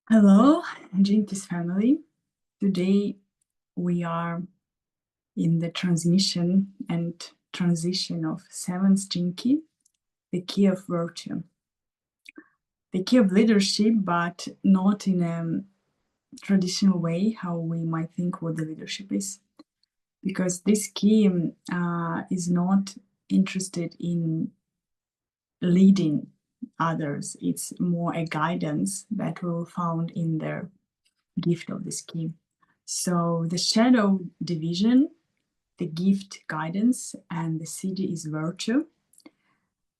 Hello, Jinkies family. Today we are in the transmission and transition of seventh Jinki, the key of virtue, the key of leadership, but not in a traditional way how we might think what the leadership is, because this key is not interested in leading others. It's more a guidance that we will found in the gift of this key. So the shadow division, the gift guidance, and the city is virtue.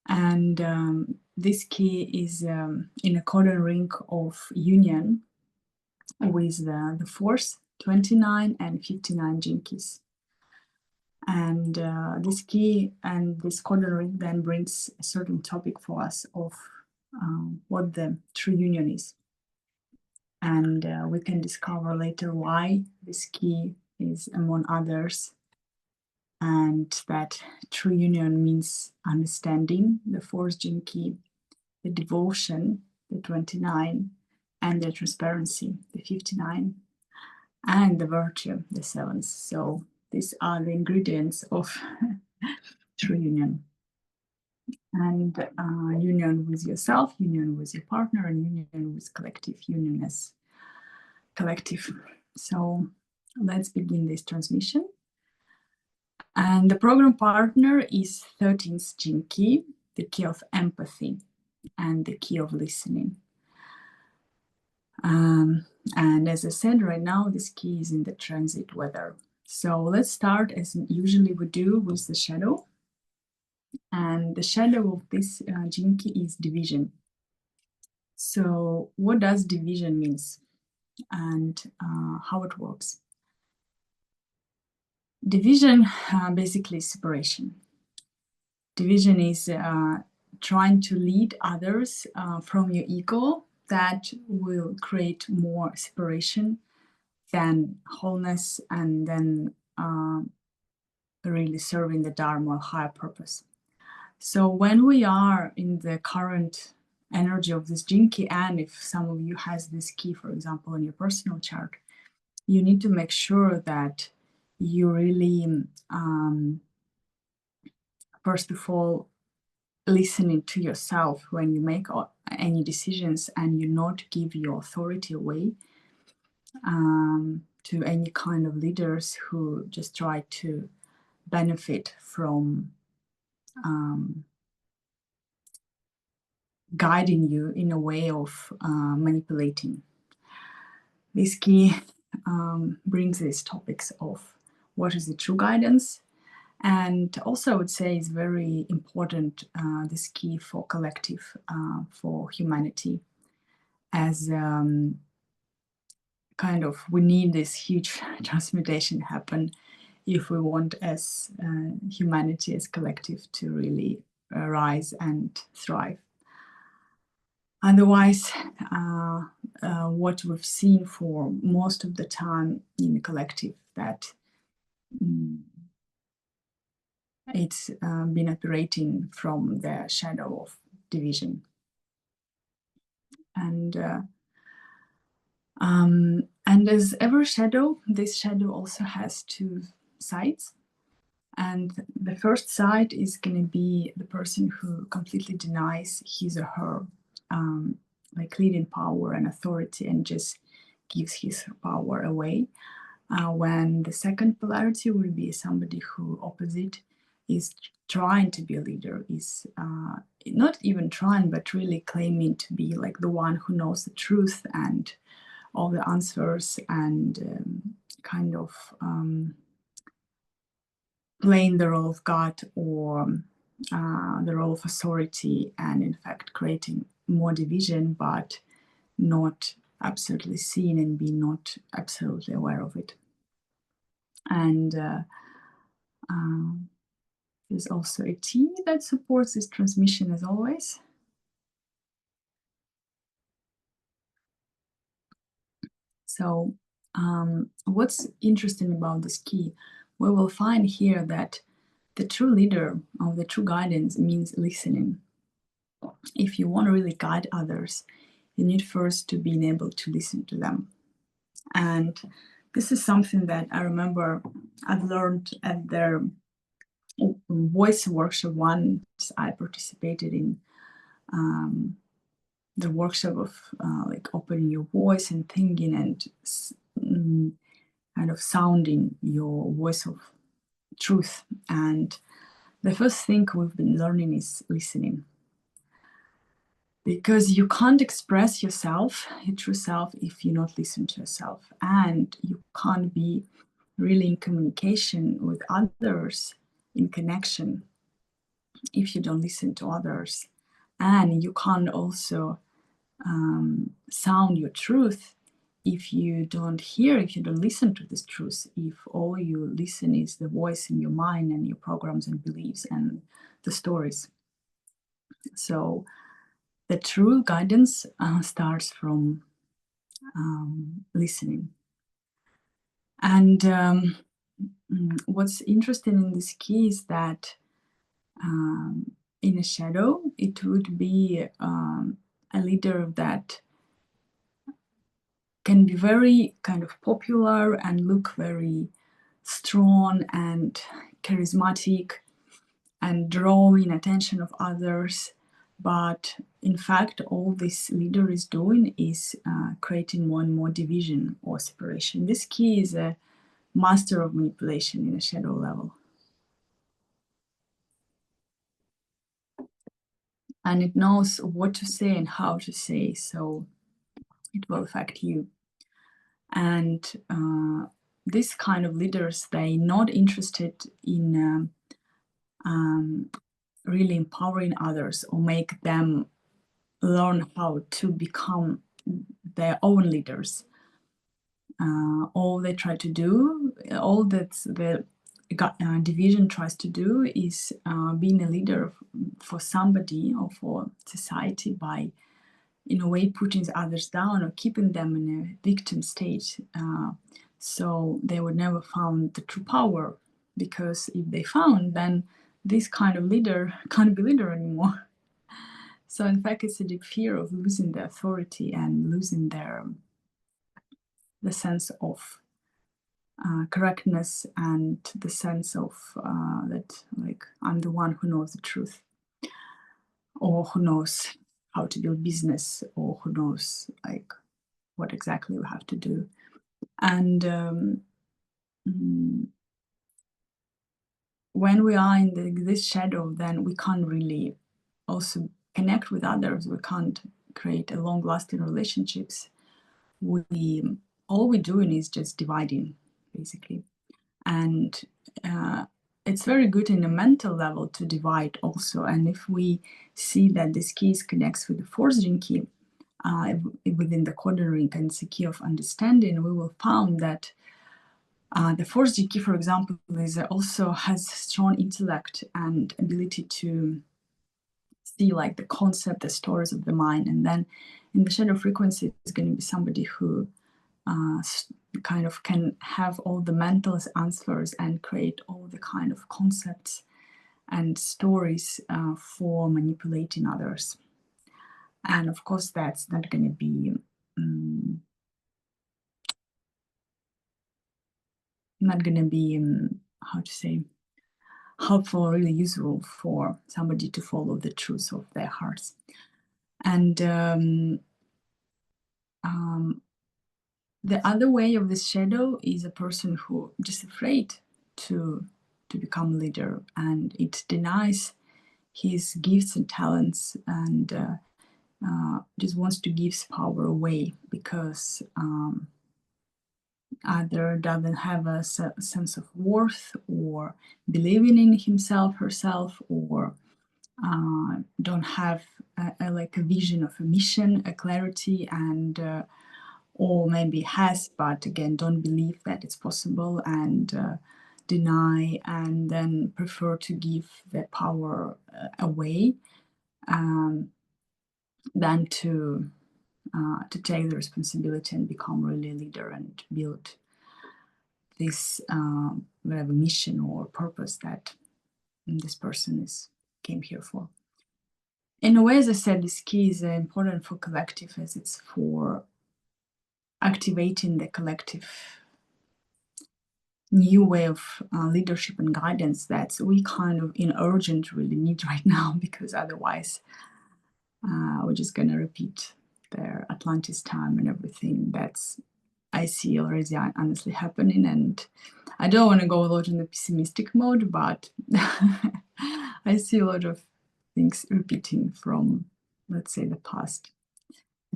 And this key is in a codon ring of union with the force 29 and 59 jinkies. And this key and this codon ring then brings a certain topic for us of what the true union is. And we can discover later why this key is among others, and that true union means understanding, the fourth jinki, the devotion, the 29, and the transparency, the 59, and the virtue, the 7th. So these are the ingredients of true union. And union with yourself, union with your partner, and union with collective, union as collective. So let's begin this transmission. And the program partner is 13th Jinki, the key of empathy and the key of listening. And as I said, right now, this key is in the transit weather. So let's start as usually we do with the shadow. And the shadow of this Jinki is division. So what does division means and how it works? Division basically is separation. Division is trying to lead others from your ego. That will create more separation than wholeness, and then really serving the Dharma or higher purpose. So when we are in the current energy of this Jinki, and if some of you has this key, for example, in your personal chart, you need to make sure that you really, first of all, listening to yourself when you make any decisions, and you not give your authority away to any kind of leaders who just try to benefit from guiding you in a way of manipulating. This key brings these topics of what is the true guidance. And also I would say it's very important, this key for collective, for humanity, as kind of we need this huge transmutation happen if we want as humanity, as collective, to really rise and thrive. Otherwise, what we've seen for most of the time in the collective, that it's been operating from the shadow of division. And as every shadow, this shadow also has two sides. And the first side is going to be the person who completely denies his or her like leading power and authority, and just gives his power away. When the second polarity will be somebody who opposite is trying to be a leader, is not even trying, but really claiming to be like the one who knows the truth and all the answers, and kind of playing the role of God, or the role of authority, and in fact creating more division, but not absolutely seen and being not absolutely aware of it. And there's also a T that supports this transmission, as always. So what's interesting about this key, we will find here that the true leader of the true guidance means listening. If you want to really guide others, you need first to be able to listen to them. And this is something that I remember I've learned at their voice workshop once I participated in the workshop of like opening your voice and thinking and kind of sounding your voice of truth. And the first thing we've been learning is listening. Because you can't express yourself, your true self, if you not listen to yourself. And you can't be really in communication with others, in connection, if you don't listen to others. And you can't also sound your truth if you don't hear, if you don't listen to this truth, if all you listen is the voice in your mind and your programs and beliefs and the stories. So the true guidance starts from listening. And what's interesting in this key is that in a shadow, it would be a leader that can be very kind of popular and look very strong and charismatic and drawing attention of others. But in fact, all this leader is doing is creating more and more division or separation. This key is a master of manipulation in a shadow level. And it knows what to say and how to say, so it will affect you. And this kind of leaders, they're not interested in really empowering others or make them learn how to become their own leaders. All they try to do, all that the division tries to do is being a leader for somebody or for society by, in a way, putting others down or keeping them in a victim state. So they would never found the true power, because if they found, then this kind of leader can't be leader anymore. So in fact, it's a deep fear of losing the authority and losing the sense of correctness and the sense of that, like, I'm the one who knows the truth, or who knows how to build business, or who knows like what exactly we have to do. And when we are in this shadow, then we can't really also connect with others. We can't create a long-lasting relationships. All we're doing is just dividing, basically. And it's very good in a mental level to divide also. And if we see that this key connects with the fourth gene key within the codon ring, and it's a key of understanding, we will find that the fourth gene key, for example, also has strong intellect and ability to see like the concept, the stories of the mind. And then in the shadow frequency, it's going to be somebody who kind of can have all the mental answers and create all the kind of concepts and stories for manipulating others. And of course, that's not going to be how to say, helpful or really useful for somebody to follow the truth of their hearts. And the other way of this shadow is a person who just afraid to become a leader, and it denies his gifts and talents, and just wants to give power away because either doesn't have a sense of worth or believing in himself, herself, or don't have like a vision of a mission, a clarity, and or maybe has, but again, don't believe that it's possible, and deny, and then prefer to give the power away than to take the responsibility and become really a leader and build this whatever mission or purpose that this person came here for. in a way, as I said, this key is important for collective, as it's for activating the collective new way of leadership and guidance that we kind of in urgent really need right now, because otherwise we're just going to repeat the Atlantis time and everything that's I see already honestly happening. And I don't want to go a lot in the pessimistic mode, but I see a lot of things repeating from, let's say, the past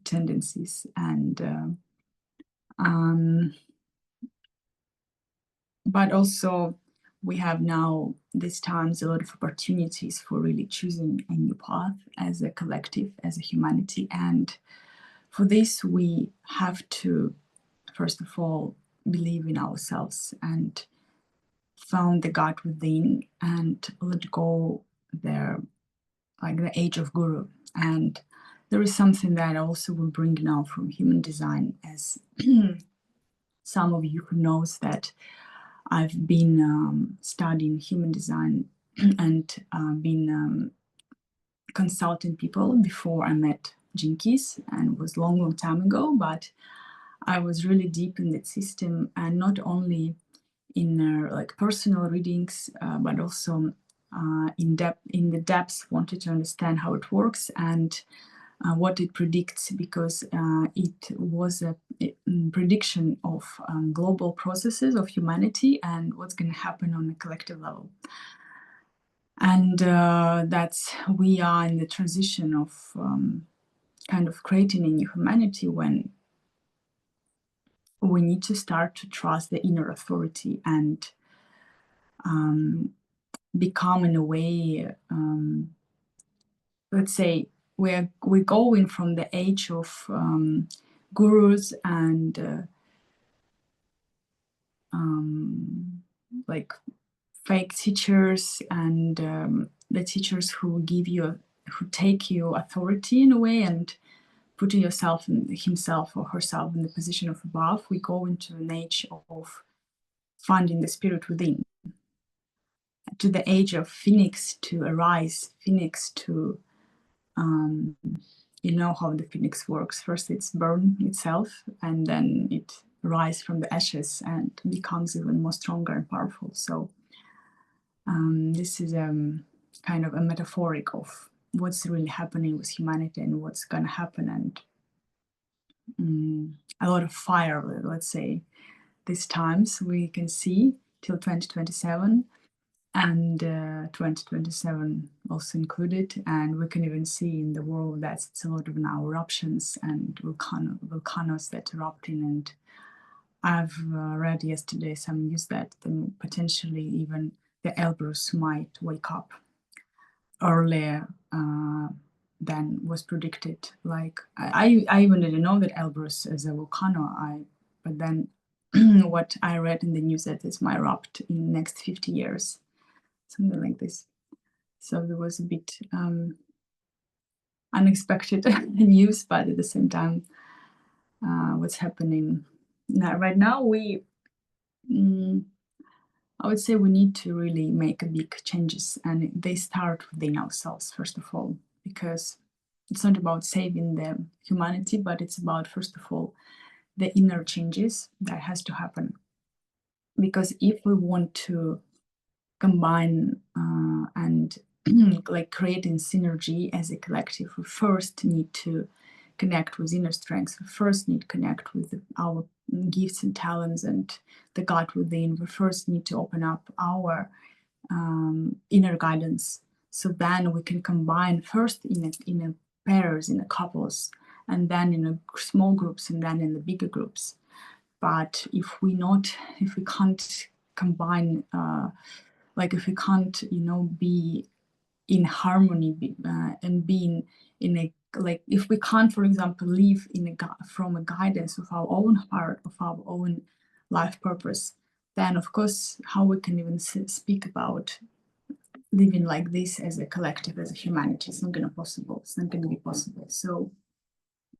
tendencies. And but also we have now these times a lot of opportunities for really choosing a new path as a collective, as a humanity. And for this, we have to, first of all, believe in ourselves and found the God within and let go there, like the age of guru. And there is something that I also will bring now from human design, as some of you who knows that I've been studying human design and been consulting people before I met Gene Keys, and it was long time ago, but I was really deep in that system, and not only in like personal readings, but also in the depths, wanted to understand how it works and what it predicts, because it was a prediction of global processes of humanity and what's going to happen on a collective level. And that's we are in the transition of kind of creating a new humanity, when we need to start to trust the inner authority and become, in a way, let's say, we're going from the age of gurus and like fake teachers and the teachers who take you authority in a way and putting himself or herself in the position of above. We go into an age of finding the spirit within, to the age of phoenix to arise, phoenix to you know how the phoenix works. First it's burn itself, and then it rise from the ashes and becomes even more stronger and powerful. So this is kind of a metaphoric of what's really happening with humanity and what's going to happen, and a lot of fire, let's say, these times we can see till 2027, and 2027 also included. And we can even see in the world that it's a lot of now eruptions and volcanoes that erupting. And I've read yesterday some news that potentially even the Elbrus might wake up earlier than was predicted. Like I even didn't know that Elbrus is a volcano. But then what I read in the news that it might erupt in the next 50 years, something like this. So there was a bit unexpected news, but at the same time, what's happening now, right now, I would say we need to really make big changes, and they start within ourselves, first of all, because it's not about saving the humanity, but it's about, first of all, the inner changes that has to happen. Because if we want to combine and like creating synergy as a collective, we first need to connect with inner strengths. We first need to connect with our gifts and talents and the God within. We first need to open up our inner guidance, so then we can combine first in a pairs, in a couples, and then in a small groups, and then in the bigger groups. But if we can't combine, like if we can't, be in harmony and being in a, like if we can't, for example, live from a guidance of our own heart, of our own life purpose, then of course how we can even speak about living like this as a collective, as a humanity. It's not going to be possible. So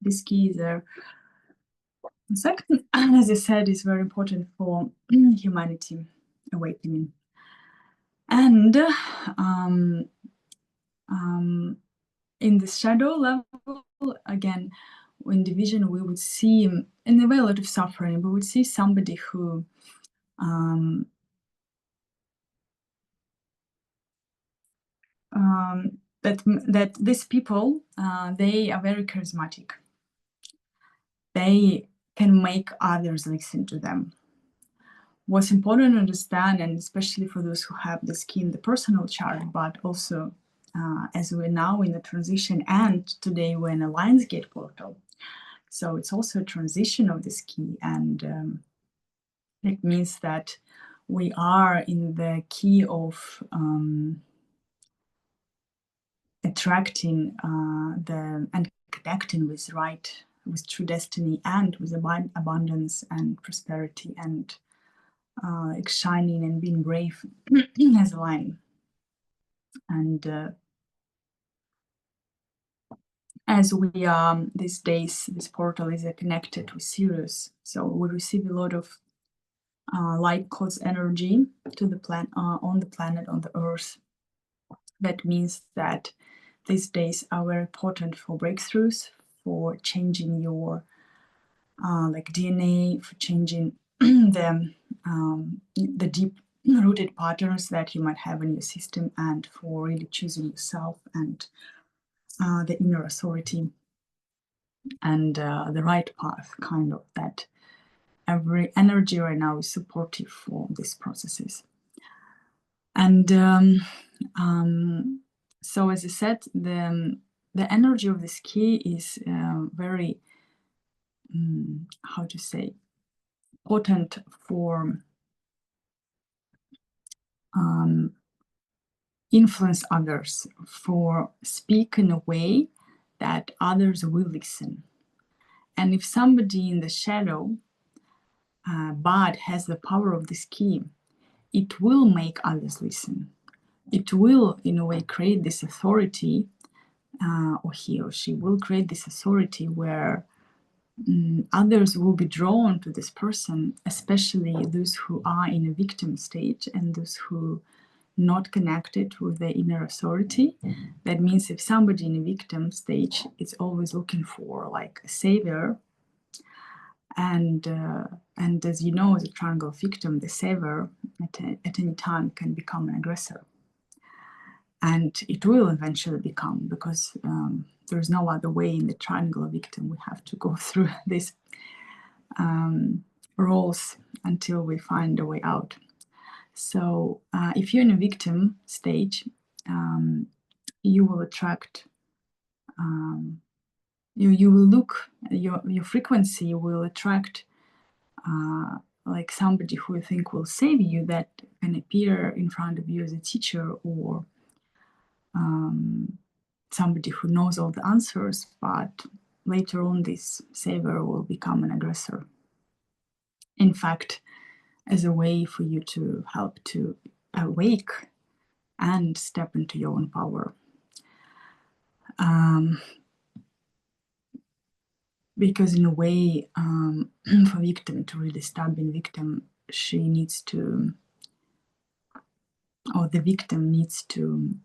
these keys are, second, as I said, is very important for humanity awakening. And in the shadow level, again, in division, we would see, in a way, a lot of suffering. We would see somebody who that these people, they are very charismatic. They can make others listen to them. What's important to understand, and especially for those who have this key in the personal chart, but also as we're now in the transition, and today we're in a Lionsgate portal. So it's also a transition of this key, and it means that we are in the key of attracting and connecting with true destiny, and with abundance and prosperity, and shining and being brave as a lion. And as we are these days, this portal is connected with Sirius, so we receive a lot of light cause energy to the planet, on the planet, on the Earth. That means that these days are very important for breakthroughs, for changing your like DNA, for changing the deep-rooted patterns that you might have in your system, and for really choosing yourself and the inner authority and the right path, kind of, that every energy right now is supportive for these processes. And so, as I said, the energy of this key is very, how to say, potent for influence others, for speak in a way that others will listen. And if somebody in the shadow but has the power of this key, it will make others listen. It will, in a way, create this authority, or he or she will create this authority where others will be drawn to this person, especially those who are in a victim stage and those who not connected with the inner authority. That means if somebody in a victim stage is always looking for like a savior, and as you know, the triangle victim, the savior at any time can become an aggressor, and it will eventually become, because there's no other way in the triangle victim. We have to go through these roles until we find a way out. So if you're in a victim stage, you will attract, you will look, your frequency will attract like somebody who you think will save you, that can appear in front of you as a teacher, or somebody who knows all the answers, but later on this savior will become an aggressor. In fact, as a way for you to help to awake and step into your own power. Because in a way, for victim to really stop being victim, she needs to, or the victim needs to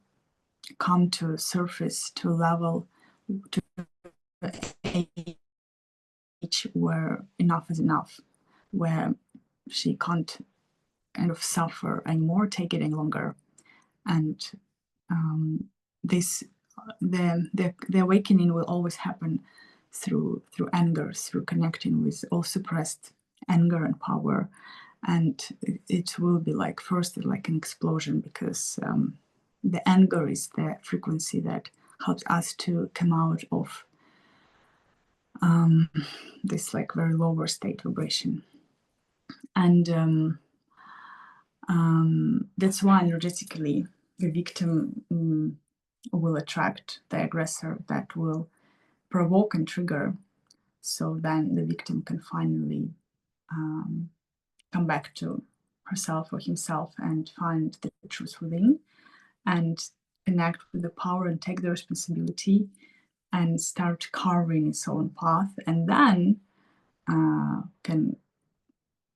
come to a surface, to a level, to an age where enough is enough, where she can't kind of suffer anymore, take it any longer. And the awakening will always happen through anger, through connecting with all suppressed anger and power. And it will be like first like an explosion, because the anger is the frequency that helps us to come out of this like very lower state vibration. And that's why energetically the victim will attract the aggressor that will provoke and trigger, so then the victim can finally come back to herself or himself and find the truth within, and connect with the power and take the responsibility and start carving its own path, and then can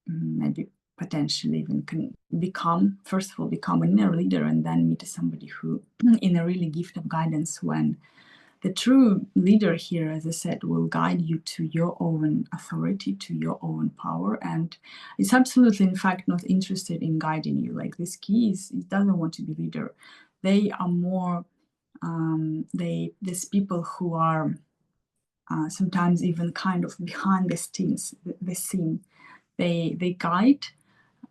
maybe potentially even can become, first of all, become an inner leader, and then meet somebody who in a really gift of guidance when the true leader here, as I said, will guide you to your own authority, to your own power, and it's absolutely, in fact, not interested in guiding you. Like this key it doesn't want to be leader. They are more these people who are sometimes even kind of behind the scenes, the scene. They guide,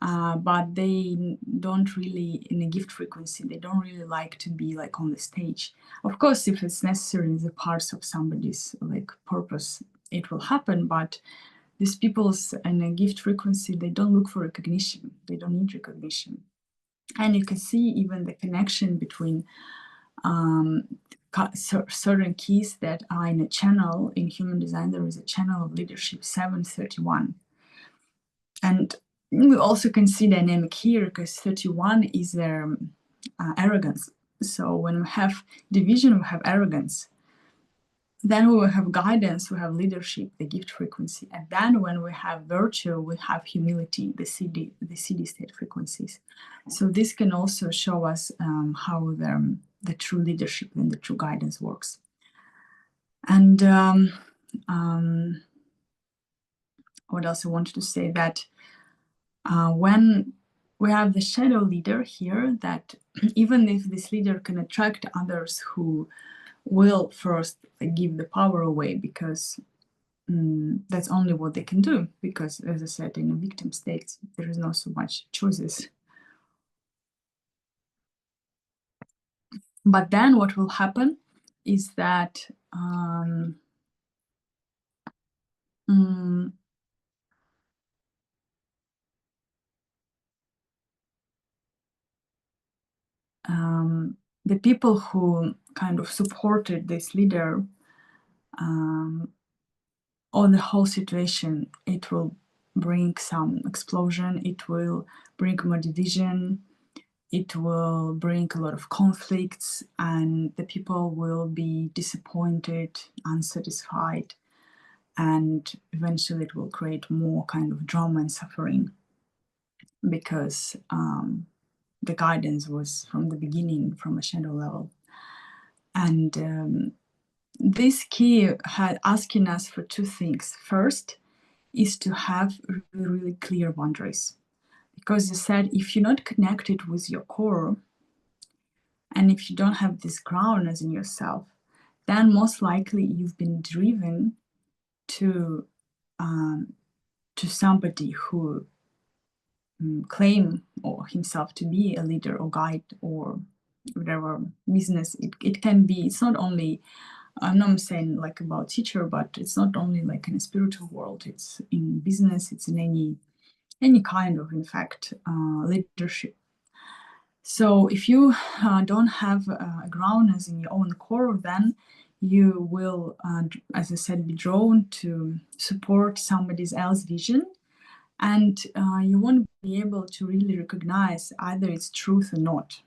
but they don't really, in a gift frequency, they don't really like to be like on the stage. Of course, if it's necessary in the parts of somebody's like purpose, it will happen, but these people's in a gift frequency, they don't look for recognition. They don't need recognition. And you can see even the connection between certain keys that are in a channel. In human design, there is a channel of leadership 731. And we also can see dynamic here because 31 is arrogance. So when we have division, we have arrogance. Then we will have guidance, we have leadership, the gift frequency. And then when we have virtue, we have humility, the CD state frequencies. So this can also show us how the true leadership and the true guidance works. And what else I wanted to say, that when we have the shadow leader here, that even if this leader can attract others who will first give the power away, because that's only what they can do, because as I said, in a victim state, there is not so much choices. But then what will happen is that the people who kind of supported this leader on the whole situation, it will bring some explosion, it will bring more division, it will bring a lot of conflicts, and the people will be disappointed, unsatisfied, and eventually it will create more kind of drama and suffering, because the guidance was from the beginning from a shadow level. And this key had asking us for two things. First is to have really clear boundaries, because you said if you're not connected with your core, and if you don't have this groundness in yourself, then most likely you've been driven to somebody who claim or himself to be a leader or guide or whatever business it can be. It's not only, I'm not saying like about teacher, but it's not only like in a spiritual world, it's in business, it's in any kind of, in fact, leadership. So if you don't have a groundness in your own core, then you will, as I said, be drawn to support somebody else's vision, and you won't be able to really recognize either it's truth or not.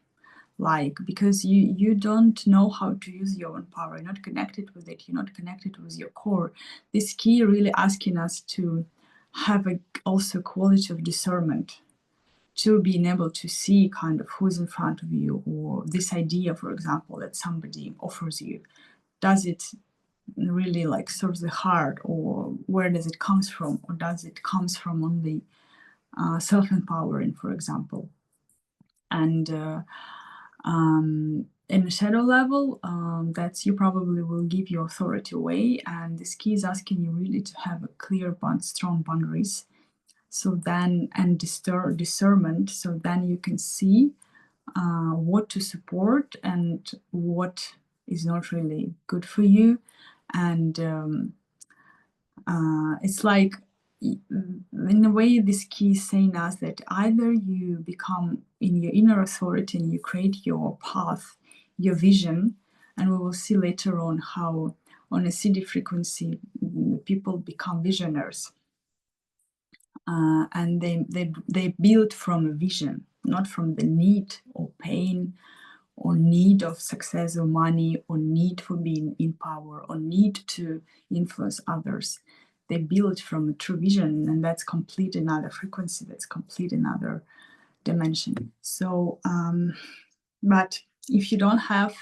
Like, because you don't know how to use your own power, you're not connected with it, you're not connected with your core. This key really asking us to have also quality of discernment, to being able to see kind of who's in front of you, or this idea, for example, that somebody offers you, does it really like serve the heart, or where does it comes from, or does it comes from only self-empowering, for example. And in the shadow level, that's you probably will give your authority away, and this key is asking you really to have a clear strong boundaries. So then, and discernment, so then you can see what to support and what is not really good for you. And it's like, in a way, this key is saying us that either you become in your inner authority and you create your path, your vision, and we will see later on how on a CD frequency people become visionaries. And they build from a vision, not from the need or pain or need of success or money or need for being in power or need to influence others. They build from a true vision, and that's complete another frequency, that's complete another dimension. So, but if you don't have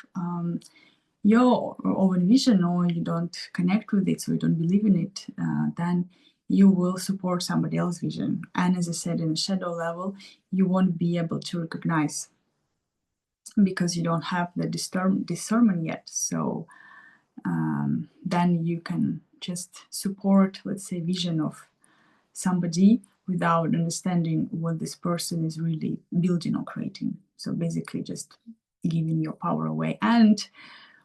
your own vision, or you don't connect with it, so you don't believe in it, then you will support somebody else's vision. And as I said, in a shadow level, you won't be able to recognize because you don't have the discernment yet. So then you can just support, let's say, vision of somebody without understanding what this person is really building or creating. So basically just giving your power away. And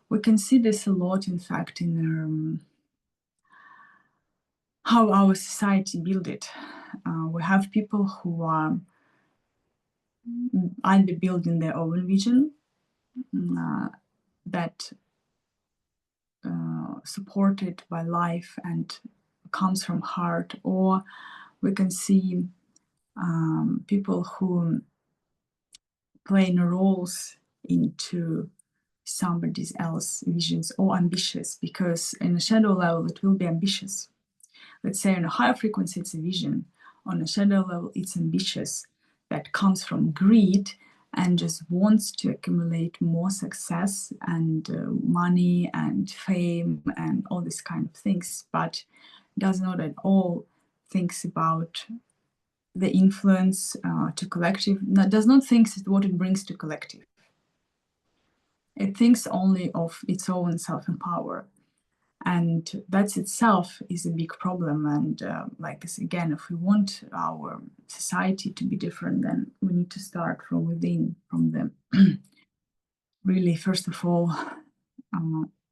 we can see this a lot, in fact, in how our society build it. We have people who are either building their own vision that supported by life and comes from heart, or we can see people who playing roles into somebody else's visions, or ambitious, because in a shadow level it will be ambitious. Let's say on a higher frequency it's a vision, on a shadow level it's ambitious, that comes from greed and just wants to accumulate more success and money and fame and all these kind of things, but does not at all thinks about the influence to collective, does not think what it brings to collective. It thinks only of its own self-empower, and that itself is a big problem. And like again, if we want our society to be different, then we need to start from within, from the really, first of all,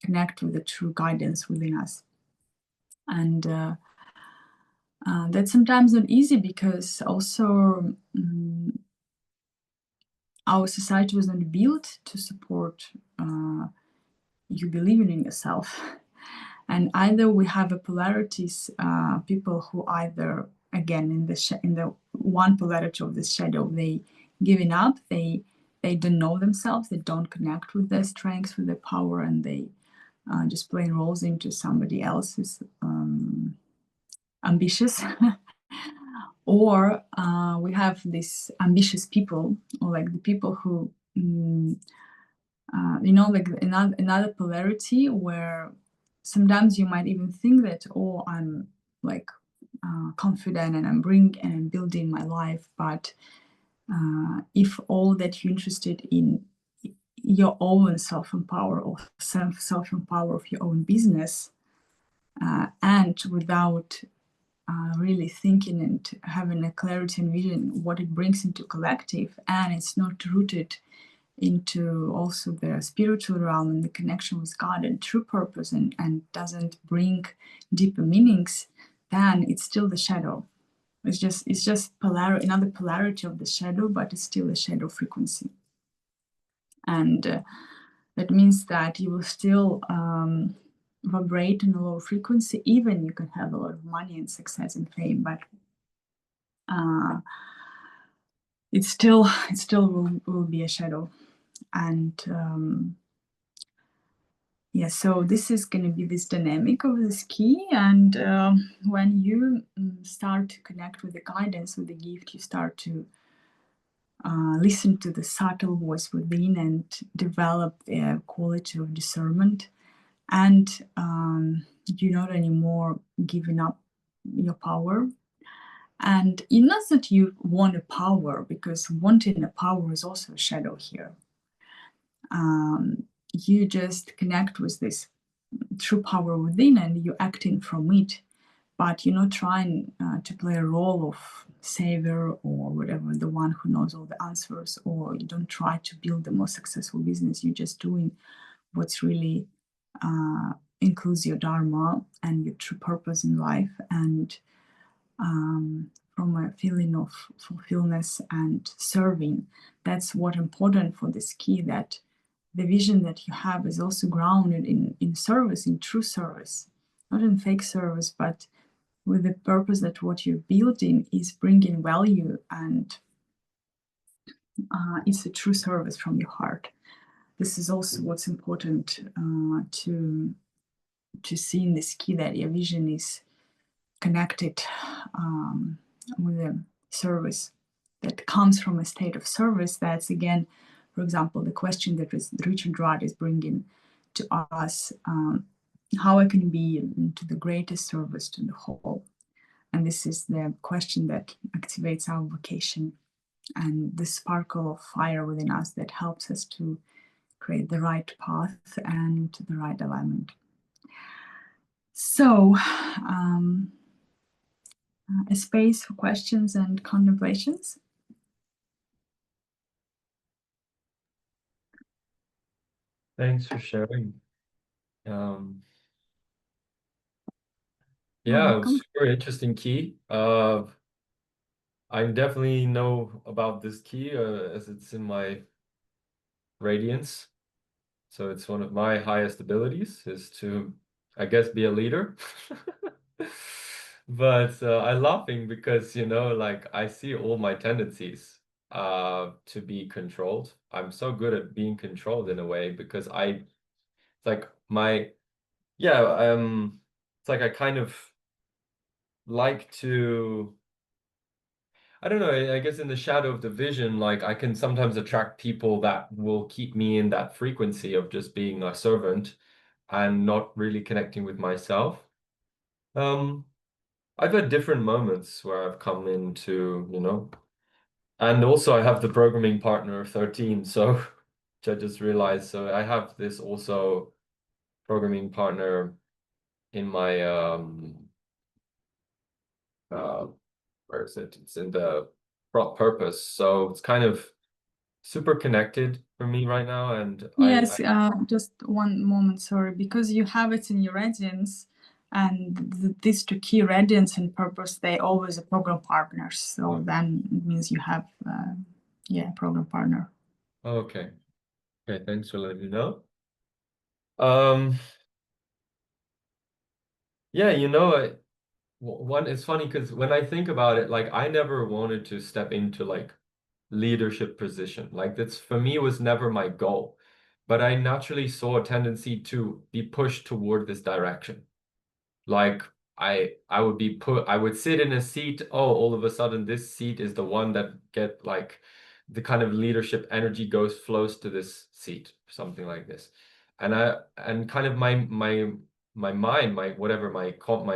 connect with the true guidance within us. And that's sometimes not easy, because also our society was not built to support you believing in yourself. And either we have a polarities, people who either, again, in the one polarity of the shadow, they giving up, they don't know themselves, they don't connect with their strengths, with their power, and they just playing roles into somebody else's ambitious. Or we have these ambitious people, or like the people who like another polarity, where sometimes you might even think that, oh, I'm like confident and I'm building my life, but if all that you're interested in your own self-empower, or self-empower of your own business, and without really thinking and having a clarity and vision what it brings into collective, and it's not rooted into also the spiritual realm and the connection with God and true purpose, and doesn't bring deeper meanings, then it's still the shadow. It's just another polarity of the shadow, but it's still a shadow frequency. And that means that you will still vibrate in a low frequency, even you can have a lot of money and success and fame, but it still will be a shadow. And yeah, so this is going to be this dynamic of this key. And when you start to connect with the guidance, with the gift, you start to listen to the subtle voice within and develop a quality of discernment. And you're not anymore giving up your power. And it's not that you want a power, because wanting a power is also a shadow here. You just connect with this true power within, and you're acting from it, but you're not trying to play a role of savior or whatever, the one who knows all the answers, or you don't try to build the most successful business. You're just doing what's really includes your dharma and your true purpose in life, and from a feeling of fulfillment and serving. That's what's important for this key, that the vision that you have is also grounded in service, in true service, not in fake service, but with the purpose that what you're building is bringing value, and it's a true service from your heart. This is also what's important to see in this key, that your vision is connected with a service that comes from a state of service. That's again, for example, the question that Richard Rudd is bringing to us how I can be to the greatest service to the whole. And this is the question that activates our vocation and the sparkle of fire within us that helps us to create the right path and the right alignment. So, a space for questions and contemplations. Thanks for sharing. Yeah, it was very interesting key. I definitely know about this key as it's in my radiance. So it's one of my highest abilities is to, I guess, be a leader. But I'm laughing because, you know, like I see all my tendencies to be controlled. I'm so good at being controlled in a way because it's like it's like I kind of like to, I don't know, I guess in the shadow of the vision, like I can sometimes attract people that will keep me in that frequency of just being a servant and not really connecting with myself. I've had different moments where I've come into, you know, and also I have the programming partner of 13, so which I just realized. So I have this also programming partner in my where is it? It's in the purpose. So it's kind of super connected for me right now. And yes, just one moment, sorry, because you have it in your radiance, and these two key radiance and purpose, they always are program partners. So then it means you have, a program partner. Okay. Okay, thanks for letting me know. Yeah, you know, it's funny because when I think about it, like I never wanted to step into like leadership position. Like that's for me was never my goal. But I naturally saw a tendency to be pushed toward this direction. Like I would sit in a seat, oh, all of a sudden this seat is the one that get like the kind of leadership energy flows to this seat, something like this. And kind of my mind, my whatever my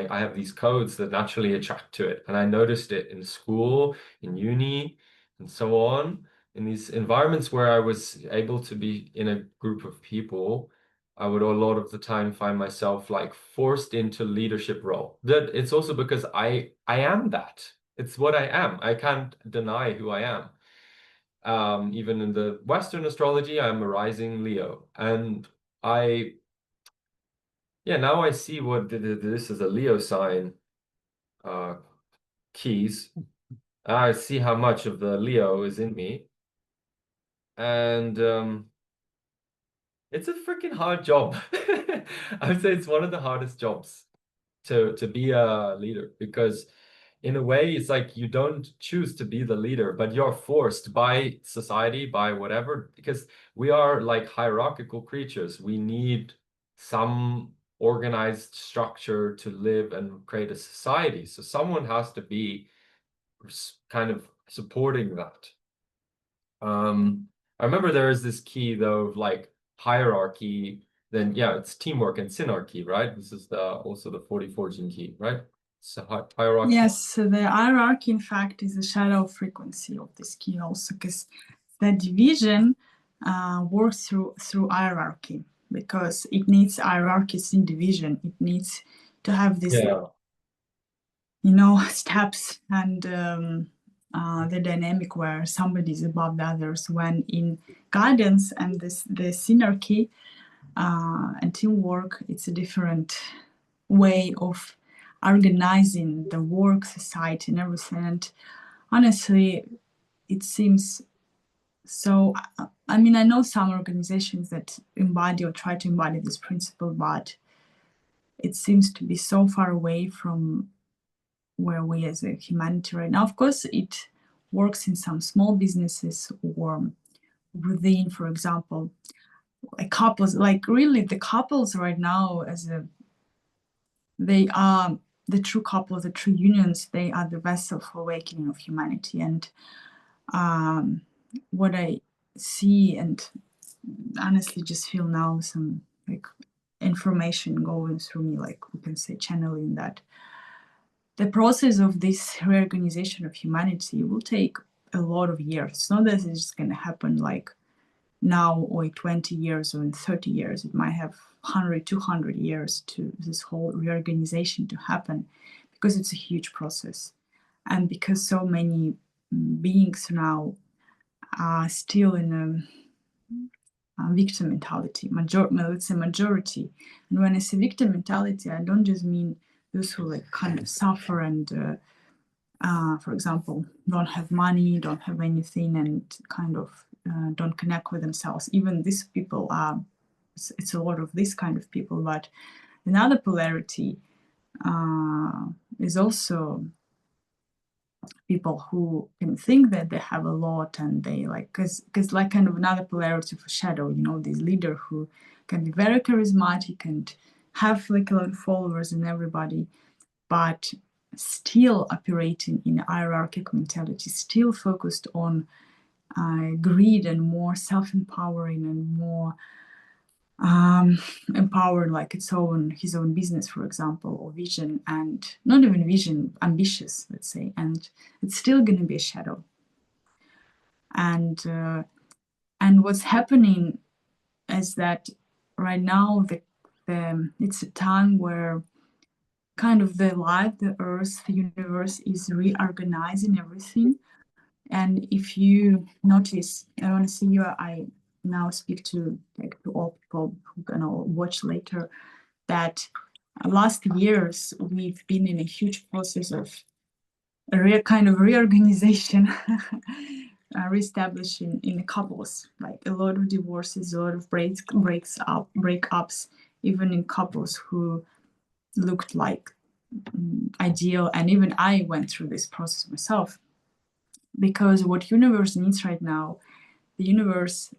I have these codes that naturally attract to it. And I noticed it in school, in uni, and so on, in these environments where I was able to be in a group of people. I would a lot of the time find myself like forced into leadership role. That it's also because I am that. It's what I am. I can't deny who I am. Even in the Western astrology, I'm a rising Leo, and now I see what this is a Leo sign keys. I see how much of the Leo is in me, and it's a freaking hard job. I would say it's one of the hardest jobs to be a leader because in a way it's like you don't choose to be the leader, but you're forced by society, by whatever, because we are like hierarchical creatures. We need some organized structure to live and create a society. So someone has to be kind of supporting that. I remember there is this key though of like hierarchy, then yeah, it's teamwork and synarchy, right? This is also the 44 gene key, right? So hierarchy. Yes, so the hierarchy, in fact, is the shadow frequency of this key also, because the division works through hierarchy, because it needs hierarchies in division. It needs to have this, steps and the dynamic where somebody is above the others. When in guidance and the synarchy and teamwork, it's a different way of organizing the work, society, and everything. And honestly, it seems so. I mean, I know some organizations that embody or try to embody this principle, but it seems to be so far away from where we as a humanity right now. Of course, it works in some small businesses or within, for example, like couples. Like really, the couples right now, they are the true couples, the true unions. They are the vessel for awakening of humanity. And what I see and honestly just feel now some like information going through me, like we can say channeling that. The process of this reorganization of humanity will take a lot of years. It's not that it's just going to happen like now or in 20 years or in 30 years. It might have 100, 200 years to this whole reorganization to happen, because it's a huge process. And because so many beings now are still in a victim mentality, let's say majority. And when I say victim mentality, I don't just mean those who like kind of suffer and for example, don't have money, don't have anything, and kind of don't connect with themselves. Even these people are, it's a lot of this kind of people. But another polarity is also people who can think that they have a lot, and they like, because like kind of another polarity for shadow, you know, this leader who can be very charismatic and have like a lot of followers and everybody, but still operating in hierarchical mentality, still focused on greed and more self-empowering and more empowered, like his own business, for example, or vision, and not even vision, ambitious, let's say, and it's still going to be a shadow. And what's happening is that right now it's a time where kind of the life, the earth, the universe is reorganizing everything. And if you notice, I want to see you, I now speak to like to all people who are gonna watch later, that last years we've been in a huge process of a kind of reorganization, reestablishing in couples, like a lot of divorces, a lot of breakups, even in couples who looked like ideal. And even I went through this process myself, because what universe needs right now, the universe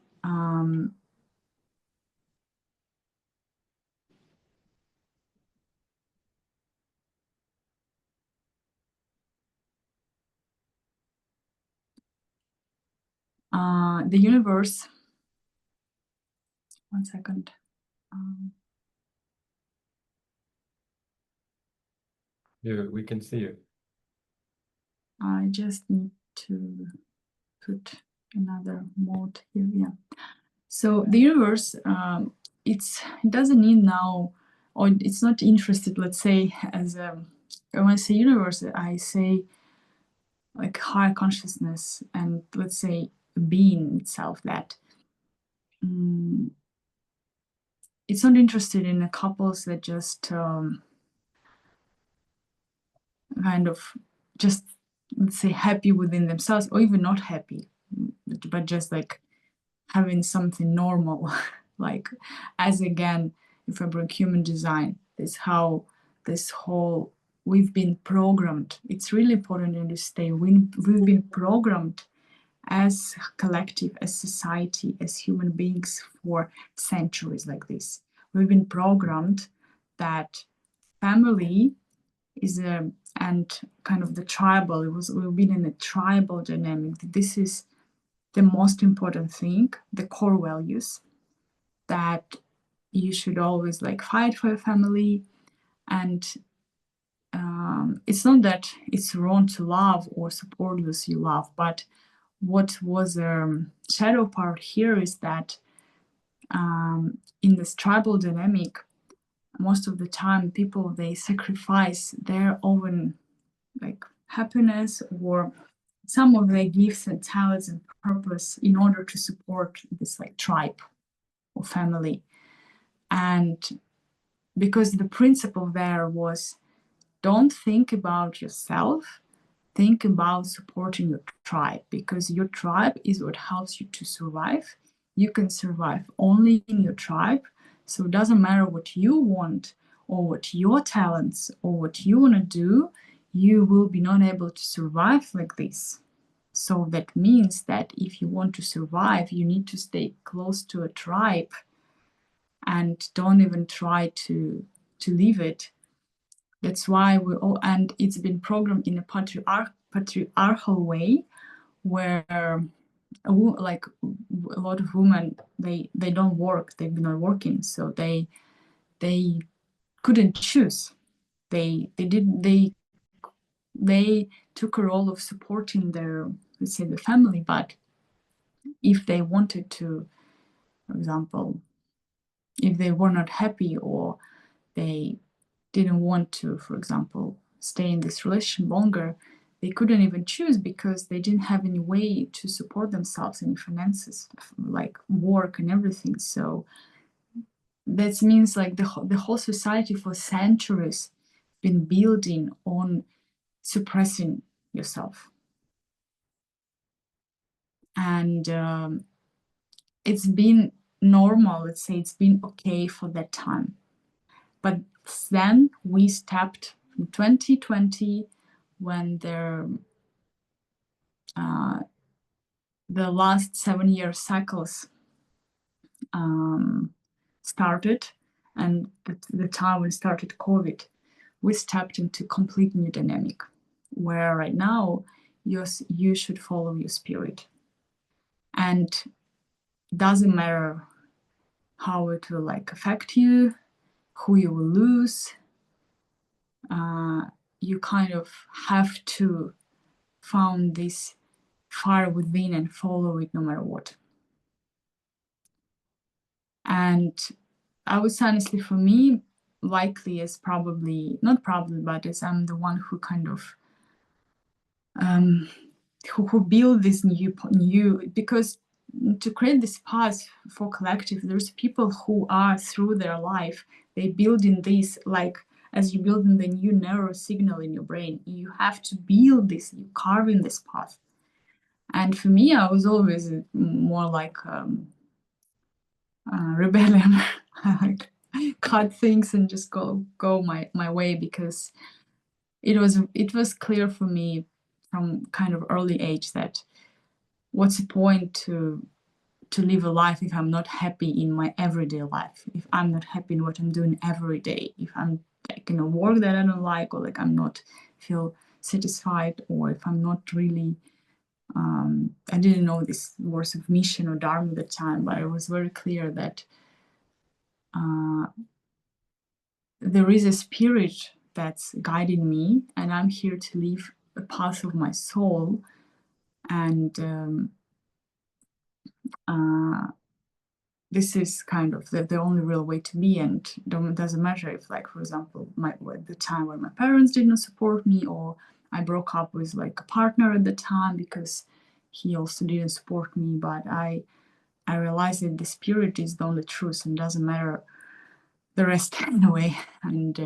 the universe, one second. We can see you. I just need to put another mode here. Yeah. So the universe, it doesn't need now, or it's not interested, let's say, as when I say universe, I say like higher consciousness, and let's say being itself, that it's not interested in a couples that just kind of just, let's say, happy within themselves, or even not happy, but just like having something normal. Like, as again, if I bring human design, is how this whole, we've been programmed. It's really important to understand we've been programmed as collective, as society, as human beings for centuries like this. We've been programmed that family is and kind of the tribal, we've been in a tribal dynamic. This is the most important thing, the core values, that you should always like fight for your family. And it's not that it's wrong to love or support those you love, but what was a shadow part here is that in this tribal dynamic, most of the time people, they sacrifice their own like happiness or some of their gifts and talents and purpose in order to support this like tribe or family. And because the principle there was, don't think about yourself, think about supporting your tribe, because your tribe is what helps you to survive. You can survive only in your tribe. So it doesn't matter what you want or what your talents or what you want to do, you will be not able to survive like this. So that means that if you want to survive, you need to stay close to a tribe and don't even try to leave it. That's why we all, and it's been programmed in a patriarchal way, where like a lot of women, they don't work, they've been not working, so they couldn't choose. They took a role of supporting their, let's say, the family, but if they wanted to, for example, if they were not happy or they didn't want to, for example, stay in this relationship longer, they couldn't even choose because they didn't have any way to support themselves, any finances, like work and everything. So that means like the whole society for centuries been building on suppressing yourself. And it's been normal, let's say it's been okay for that time. But then we stepped from 2020 when the last 7-year cycles started, and the time when started COVID, we stepped into complete new dynamic, where right now you should follow your spirit, and doesn't matter how it will like affect you, who you will lose. You kind of have to find this fire within and follow it no matter what. And I would say honestly, for me, likely is probably not probably, but as I'm the one who kind of who build this new, because to create this path for collective, there's people who are through their life, they build in this, like as you build in the new neural signal in your brain, you have to build this, you carve in this path. And for me, I was always more like rebellion. Like cut things and just go my way, because it was clear for me from kind of early age that what's the point to live a life if I'm not happy in my everyday life, if I'm not happy in what I'm doing every day, if I'm like in a work that I don't like, or like I'm not feel satisfied, or if I'm not really I didn't know this words of mission or dharma at the time, but it was very clear that there is a spirit that's guiding me, and I'm here to live a path of my soul. And this is kind of the only real way to be. And it doesn't matter if, like, for example, the time when my parents did not support me, or I broke up with like a partner at the time because he also didn't support me. But I realized that the spirit is the only truth, and doesn't matter the rest in a way. And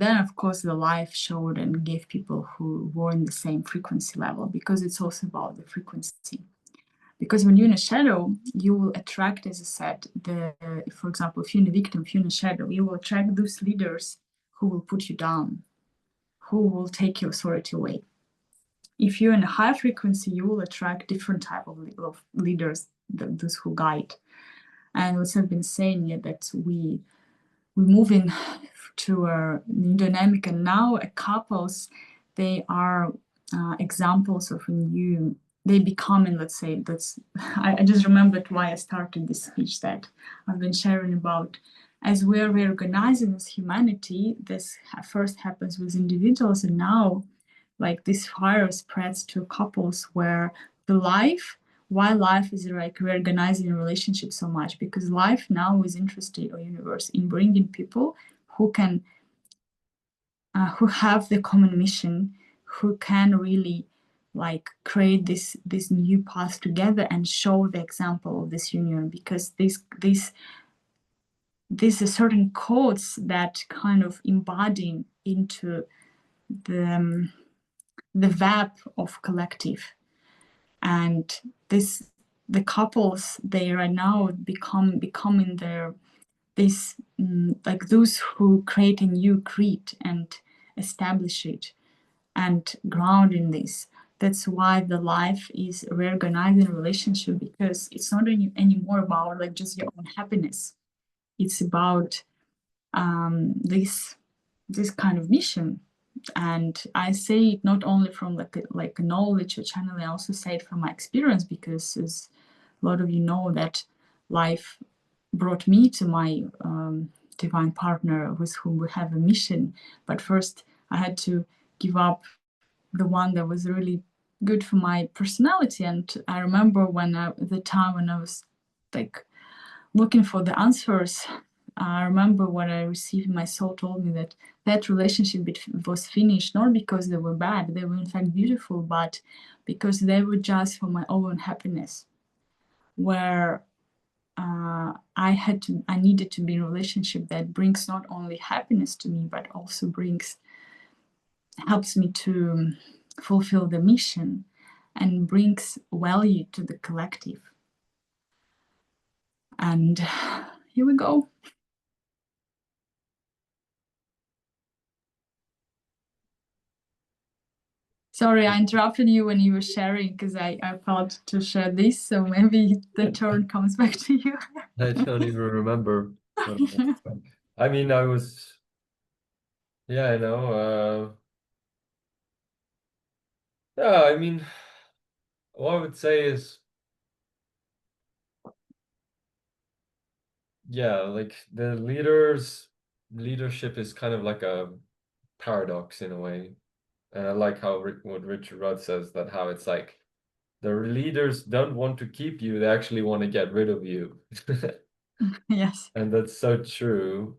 then, of course, the life showed and gave people who were in the same frequency level, because it's also about the frequency. Because when you're in a shadow, you will attract, as I said, for example, if you're in a victim, if you're in a shadow, you will attract those leaders who will put you down, who will take your authority away. If you're in a high frequency, you will attract different type of leaders, those who guide. And what I've been saying here, that we move in to a new dynamic, and now couples, they are examples of a new, they becoming, let's say, I just remembered why I started this speech that I've been sharing about. As we're reorganizing as humanity, this first happens with individuals, and now like this fire spreads to couples, where why life is like reorganizing a relationship so much, because life now is interested, or universe, in bringing people who can who have the common mission, who can really like create this new path together and show the example of this union. Because these are certain codes that kind of embodying into the web of collective. And the couples, they right now becoming like those who create a new creed and establish it and ground in this. That's why the life is reorganizing relationship, because it's not anymore about like just your own happiness. It's about this kind of mission. And I say it not only from like a knowledge or channel, I also say it from my experience, because as a lot of you know that life brought me to my divine partner with whom we have a mission. But first I had to give up the one that was really good for my personality. And I remember the time when I was like looking for the answers, I remember what I received, my soul told me that that relationship was finished, not because they were bad, they were in fact beautiful, but because they were just for my own happiness, where I needed to be in a relationship that brings not only happiness to me, but also helps me to fulfill the mission and brings value to the collective. And here we go. Sorry, I interrupted you when you were sharing, because I thought to share this, so maybe the turn comes back to you. I don't even remember. I mean, yeah, I know. Yeah, I mean, what I would say is, yeah, like the leadership is kind of like a paradox in a way. And I like how what Richard Rudd says, that how it's like the leaders don't want to keep you, they actually want to get rid of you. Yes. And that's so true.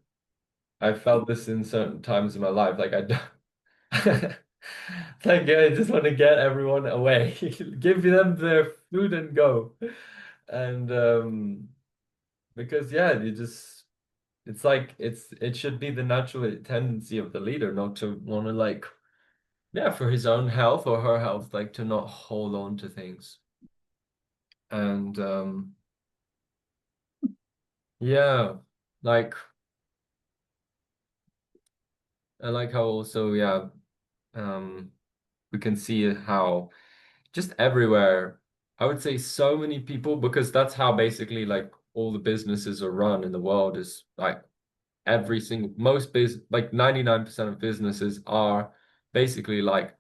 I felt this in certain times in my life. Like I don't it's like, yeah, I just want to get everyone away. Give them their food and go. And because yeah, it's like it should be the natural tendency of the leader not to want to, like, yeah, for his own health or her health, like to not hold on to things. And yeah, like I like how also, yeah, we can see how just everywhere, I would say so many people, because that's how basically like all the businesses are run in the world, is like like 99% of businesses are basically like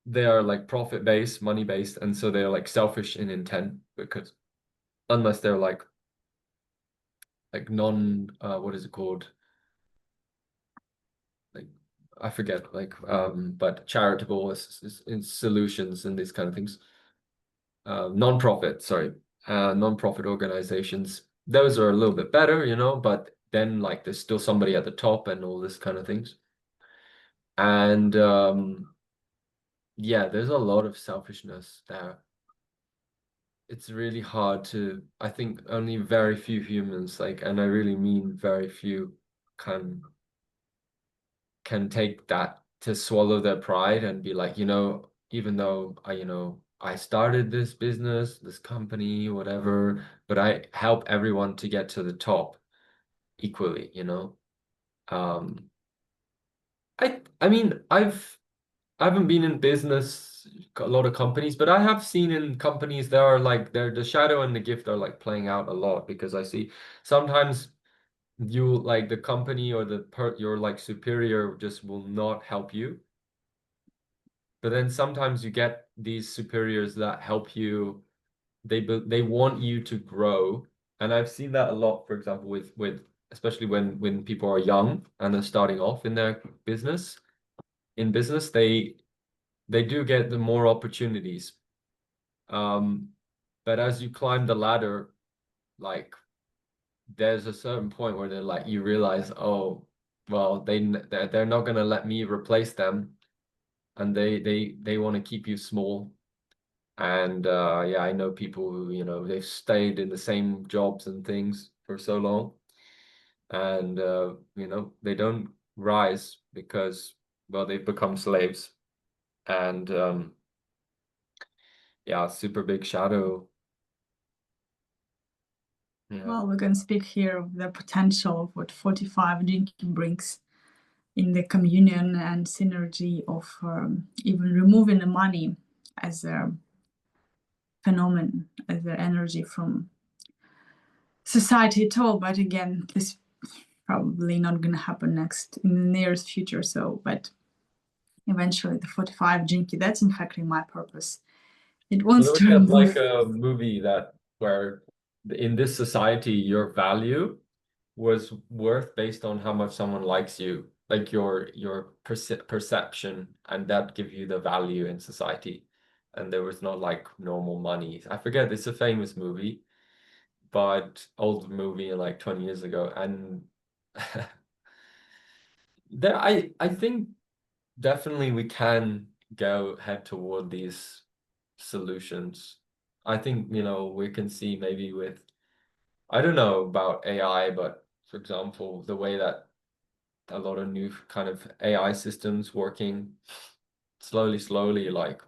they are like profit based, money based, and so they're like selfish in intent, because unless they're like non what is it called, like I forget, like but charitable in solutions and these kind of things, non-profit, sorry, non-profit organizations, those are a little bit better, you know, but then like there's still somebody at the top and all this kind of things. And yeah, there's a lot of selfishness there. It's really hard to, I think only very few humans, like, and I really mean very few, can take that to swallow their pride and be like, you know, even though I started this business, this company, whatever, but I help everyone to get to the top equally, you know. I mean, I haven't been in business, a lot of companies, but I have seen in companies there are like the shadow and the gift are like playing out a lot, because I see sometimes you like the company or your like superior just will not help you. But then sometimes you get these superiors that help you. They want you to grow, and I've seen that a lot. For example, with especially when people are young and they're starting off in their business. In business, they do get the more opportunities. But as you climb the ladder, like there's a certain point where they're like you realize, oh, well, they're not gonna let me replace them, and they want to keep you small. And yeah, I know people who, you know, they've stayed in the same jobs and things for so long, and you know, they don't rise because, well, they've become slaves. And yeah, super big shadow. Yeah. Well, we can speak here of the potential of what 45 Jinki brings in the communion and synergy of even removing the money as a phenomenon, as an energy from society at all. But again, this probably not going to happen in the nearest future. So, but eventually the 45 gene key, that's in fact my purpose. It wants There to was remove. like a movie where in this society your value was worth based on how much someone likes you, like your perception, and that give you the value in society. And there was not like normal money. I forget, it's a famous movie, but old movie like 20 years ago. And there I think definitely we can head toward these solutions. I think, we can see maybe with, I don't know about AI, but for example, the way that a lot of new kind of AI systems working slowly, like,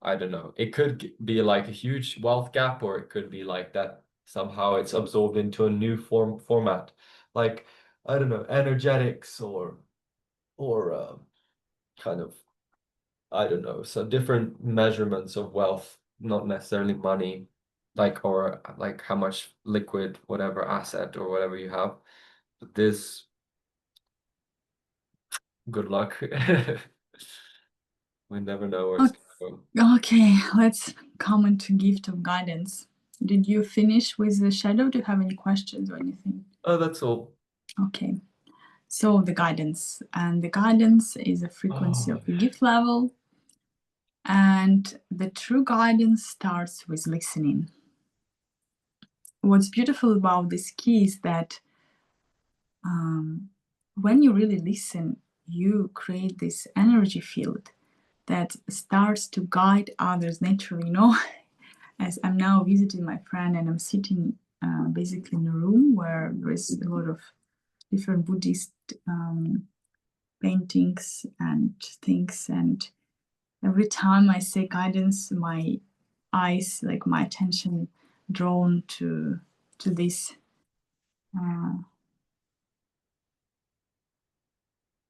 I don't know, it could be like a huge wealth gap, or it could be like that somehow it's absorbed into a new format, like, I don't know, energetics or kind of, I don't know, so different measurements of wealth, not necessarily money, like, or like how much liquid, whatever asset or whatever you have. But this, good luck. We never know where it's going to go. Okay, let's come to gift of guidance. Did you finish with the shadow? Do you have any questions or anything? Oh, that's all. Okay, so the guidance, and the guidance is a frequency of the gift level, and the true guidance starts with listening. What's beautiful about this key is that when you really listen, you create this energy field that starts to guide others naturally. As I'm now visiting my friend and I'm sitting basically in a room where there is a lot of different Buddhist paintings and things, and every time I say guidance, my eyes, like my attention, drawn to this.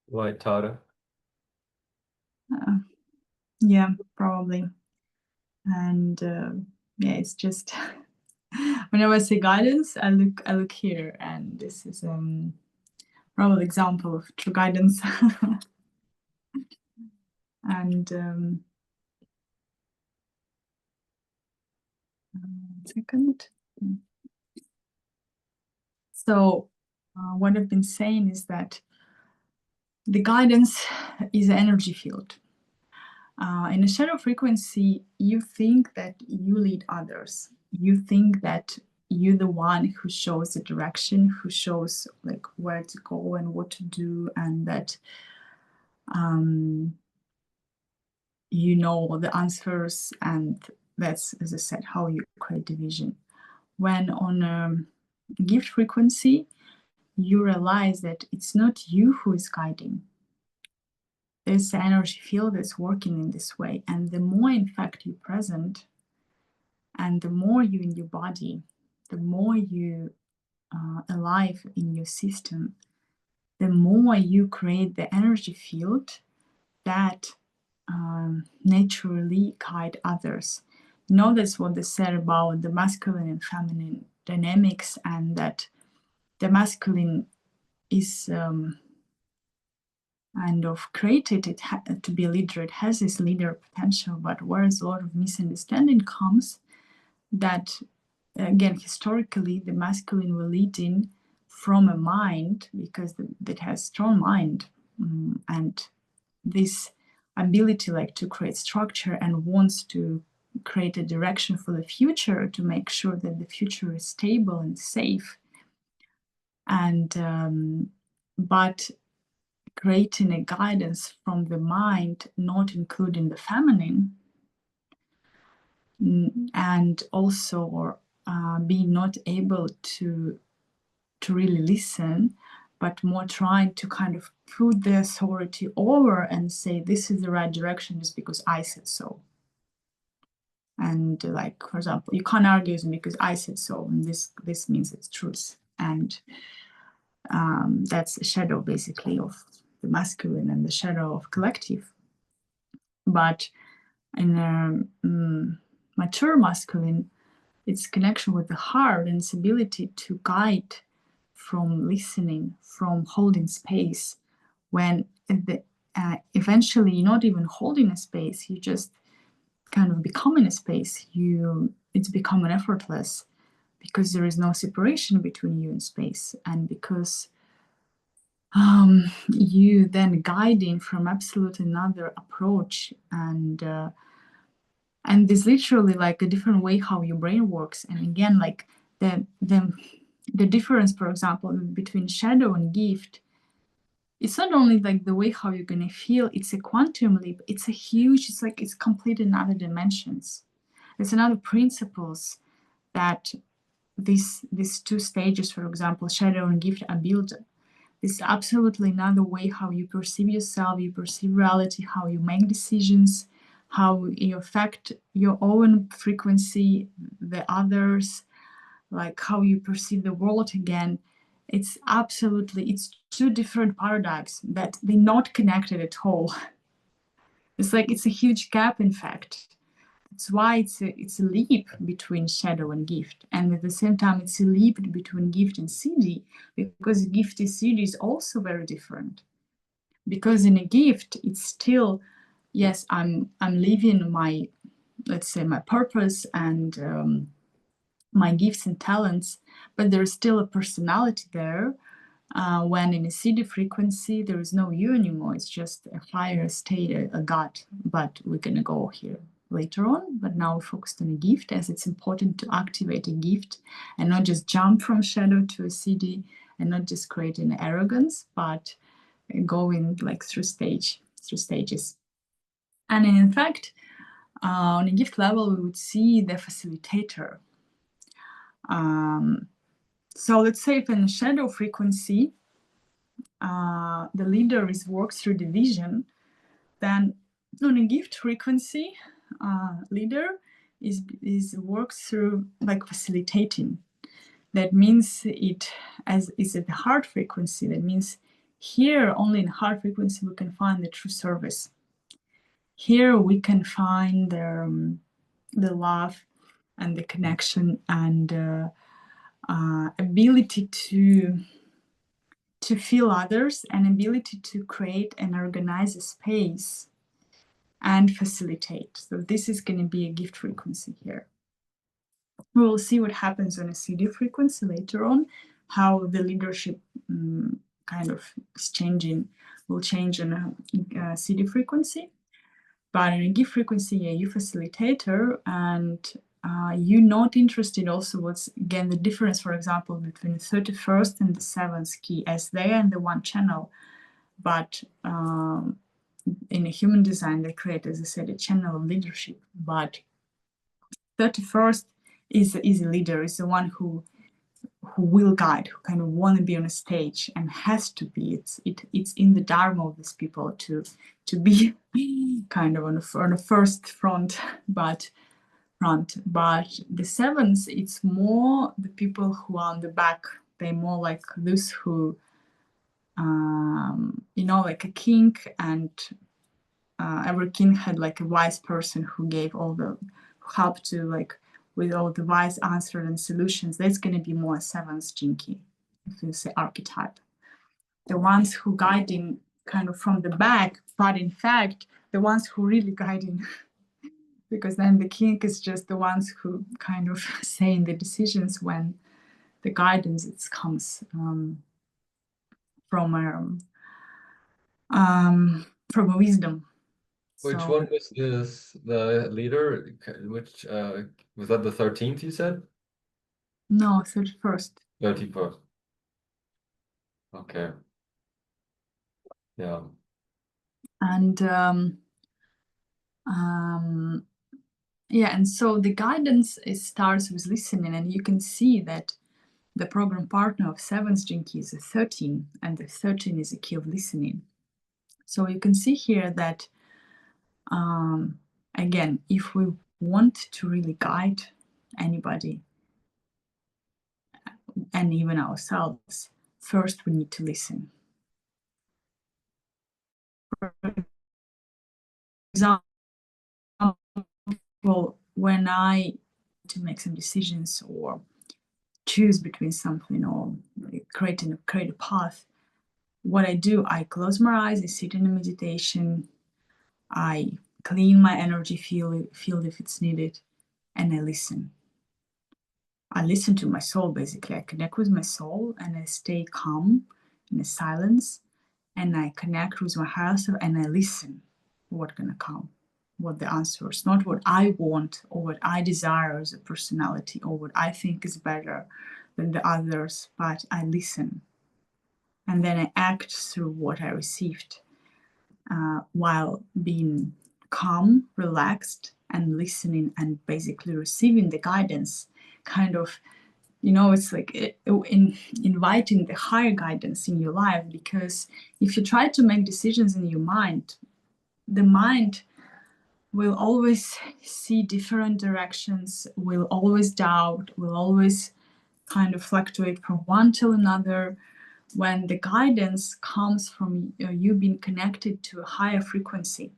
White Tara. Yeah, probably. And yeah, it's just whenever I say guidance, I look here, and this is probably example of true guidance. And second. So what I've been saying is that the guidance is an energy field. In a shadow frequency, you think that you lead others. You think that you're the one who shows the direction, who shows like where to go and what to do, and that you know the answers, and that's, as I said, how you create division. When on a gift frequency, you realize that it's not you who is guiding. There's an energy field that's working in this way, and the more in fact you're present, and the more you in your body, the more you alive in your system, the more you create the energy field that naturally guide others. That's what they said about the masculine and feminine dynamics, and that the masculine is kind of created to be a leader. It has this leader potential, but whereas a lot of misunderstanding comes, that again historically the masculine will lead in from a mind, because that has strong mind, and this ability like to create structure and wants to create a direction for the future, to make sure that the future is stable and safe, and but creating a guidance from the mind, not including the feminine, and also being not able to really listen, but more trying to kind of put the authority over and say this is the right direction just because I said so. And like, for example, you can't argue with me because I said so, and this means it's truth. And that's a shadow basically of the masculine and the shadow of collective. But in a mature masculine, its connection with the heart and its ability to guide from listening, from holding space, when eventually you're not even holding a space, you just kind of become in a space, it's becoming effortless, because there is no separation between you and space, and because you then guiding from absolutely another approach, and there's literally like a different way how your brain works. And again, like the difference, for example, between shadow and gift, it's not only like the way how you're gonna feel, it's a quantum leap, it's a huge, it's completely another dimensions. There's another principles that these two stages, for example, shadow and gift, are built. It's absolutely another way how you perceive yourself, you perceive reality, how you make decisions, how you affect your own frequency, the others, like how you perceive the world again. It's two different paradigms that they're not connected at all. It's a huge gap, in fact. That's why it's a leap between shadow and gift, and at the same time it's a leap between gift and Siddhi, because gift and Siddhi is also very different. Because in a gift, it's still, yes, I'm living my, let's say, my purpose and my gifts and talents, but there's still a personality there. When in a Siddhi frequency, there is no you anymore. It's just a higher state, a God. But we're gonna go here later on. But now we're focused on a gift, as it's important to activate a gift and not just jump from shadow to a Siddhi, and not just creating arrogance, but going like through stages. And in fact, on a gift level, we would see the facilitator. So let's say if in shadow frequency, the leader works through division, then on a gift frequency, leader works through like facilitating. That means it is at the heart frequency. That means here, only in heart frequency, we can find the true service. Here we can find the love and the connection and ability to feel others, and ability to create and organize a space and facilitate. So this is going to be a gift frequency here. We will see what happens on a Siddhi frequency later on, how the leadership kind of will change on a Siddhi frequency. But in a gift frequency, yeah, you facilitator, and you're not interested also what's, again, the difference, for example, between the 31st and the 7th key, as they are in the one channel. But in a human design, they create, as I said, a channel of leadership. But 31st is a leader, is the one who will guide, who kind of want to be on a stage and has to be. It's in the dharma of these people to be kind of on the first front, but the 7th, it's more the people who are on the back. They're more like those who, like a king, and every king had like a wise person who gave all the help to, like, with all the wise answers and solutions. That's going to be more 7th Jinki, if you say archetype. The ones who guiding kind of from the back, but in fact, the ones who really guiding, because then the king is just the ones who kind of saying the decisions, when the guidance comes from a wisdom. Which one was the leader? Which was that the 13th you said? No, 31st. 31st. Okay. Yeah. And yeah, and so the guidance starts with listening, and you can see that the program partner of 7th Jinki is a 13, and the 13 is a key of listening. So you can see here that again, if we want to really guide anybody, and even ourselves, first we need to listen. For example, when I to make some decisions or choose between something or create a path, what I do, I close my eyes, I sit in a meditation, I clean my energy field if it's needed, and I listen. I listen to my soul, basically. I connect with my soul and I stay calm in the silence, and I connect with my higher self and I listen what's gonna come, what the answer is, not what I want or what I desire as a personality or what I think is better than the others, but I listen. And then I act through what I received, while being calm, relaxed, and listening and basically receiving the guidance. Kind of, it's like inviting the higher guidance in your life, because if you try to make decisions in your mind, the mind will always see different directions, will always doubt, will always kind of fluctuate from one till another, when the guidance comes from you being connected to a higher frequency.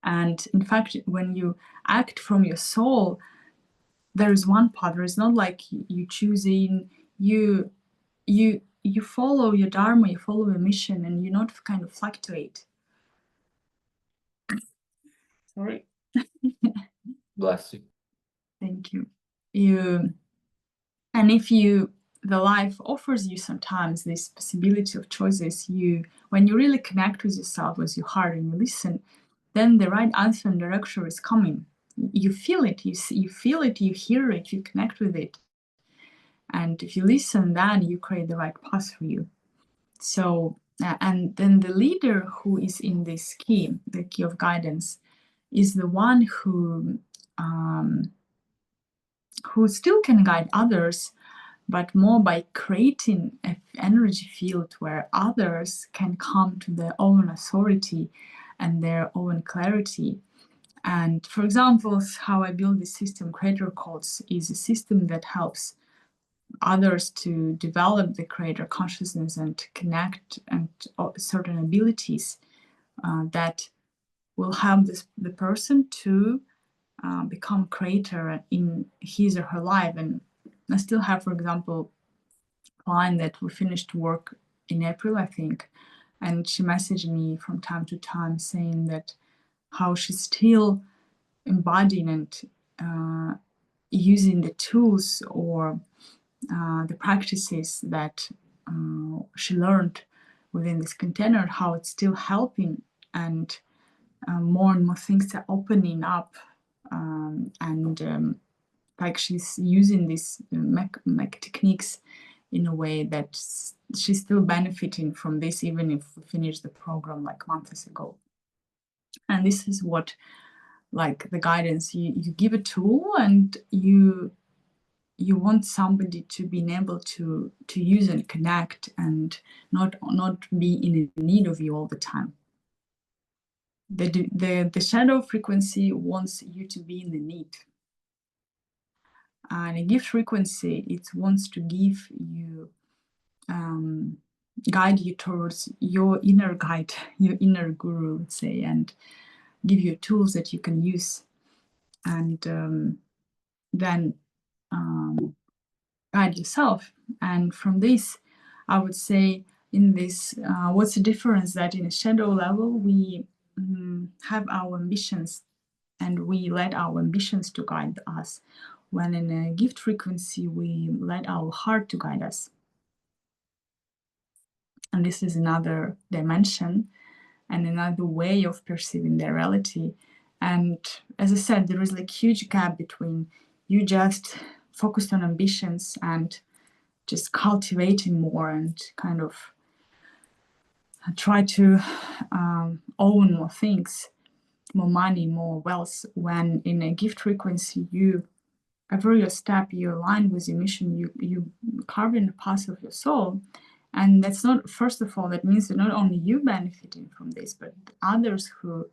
And in fact, when you act from your soul, there is one path. There is not like you choosing, you follow your dharma, you follow your mission, and you not kind of fluctuate. Sorry. Bless you. Thank you. And if the life offers you sometimes this possibility of choices, when you really connect with yourself, with your heart, and you listen, then the right answer and direction is coming. You feel it, you feel it, you hear it, you connect with it. And if you listen, then you create the right path for you. So, and then the leader who is in this key, the key of guidance, is the one who still can guide others, but more by creating an energy field where others can come to their own authority and their own clarity. And for example, how I build this system, Creator Codes, is a system that helps others to develop the creator consciousness and connect and certain abilities that will help the person to become creator in his or her life. And I still have, for example, a client that we finished work in April, I think, and she messaged me from time to time saying that how she's still embodying and using the tools or the practices that she learned within this container, how it's still helping, and more and more things are opening up, and like she's using these techniques in a way that she's still benefiting from this, even if we finished the program like months ago. And this is what, like the guidance, you give a tool and you want somebody to be able to use and connect and not be in need of you all the time. The shadow frequency wants you to be in the need. And a gift frequency, it wants to give you, guide you towards your inner guide, your inner guru, let's say, and give you tools that you can use, and then guide yourself. And from this, I would say, in this, what's the difference? That in a shadow level, we have our ambitions and we let our ambitions to guide us, when in a gift frequency, we let our heart to guide us. And this is another dimension and another way of perceiving the reality. And as I said, there is like huge gap between you just focused on ambitions and just cultivating more and kind of try to own more things, more money, more wealth, when in a gift frequency, every step you align with your mission, you carve in the path of your soul. And that's not, first of all, that means that not only you benefiting from this, but others who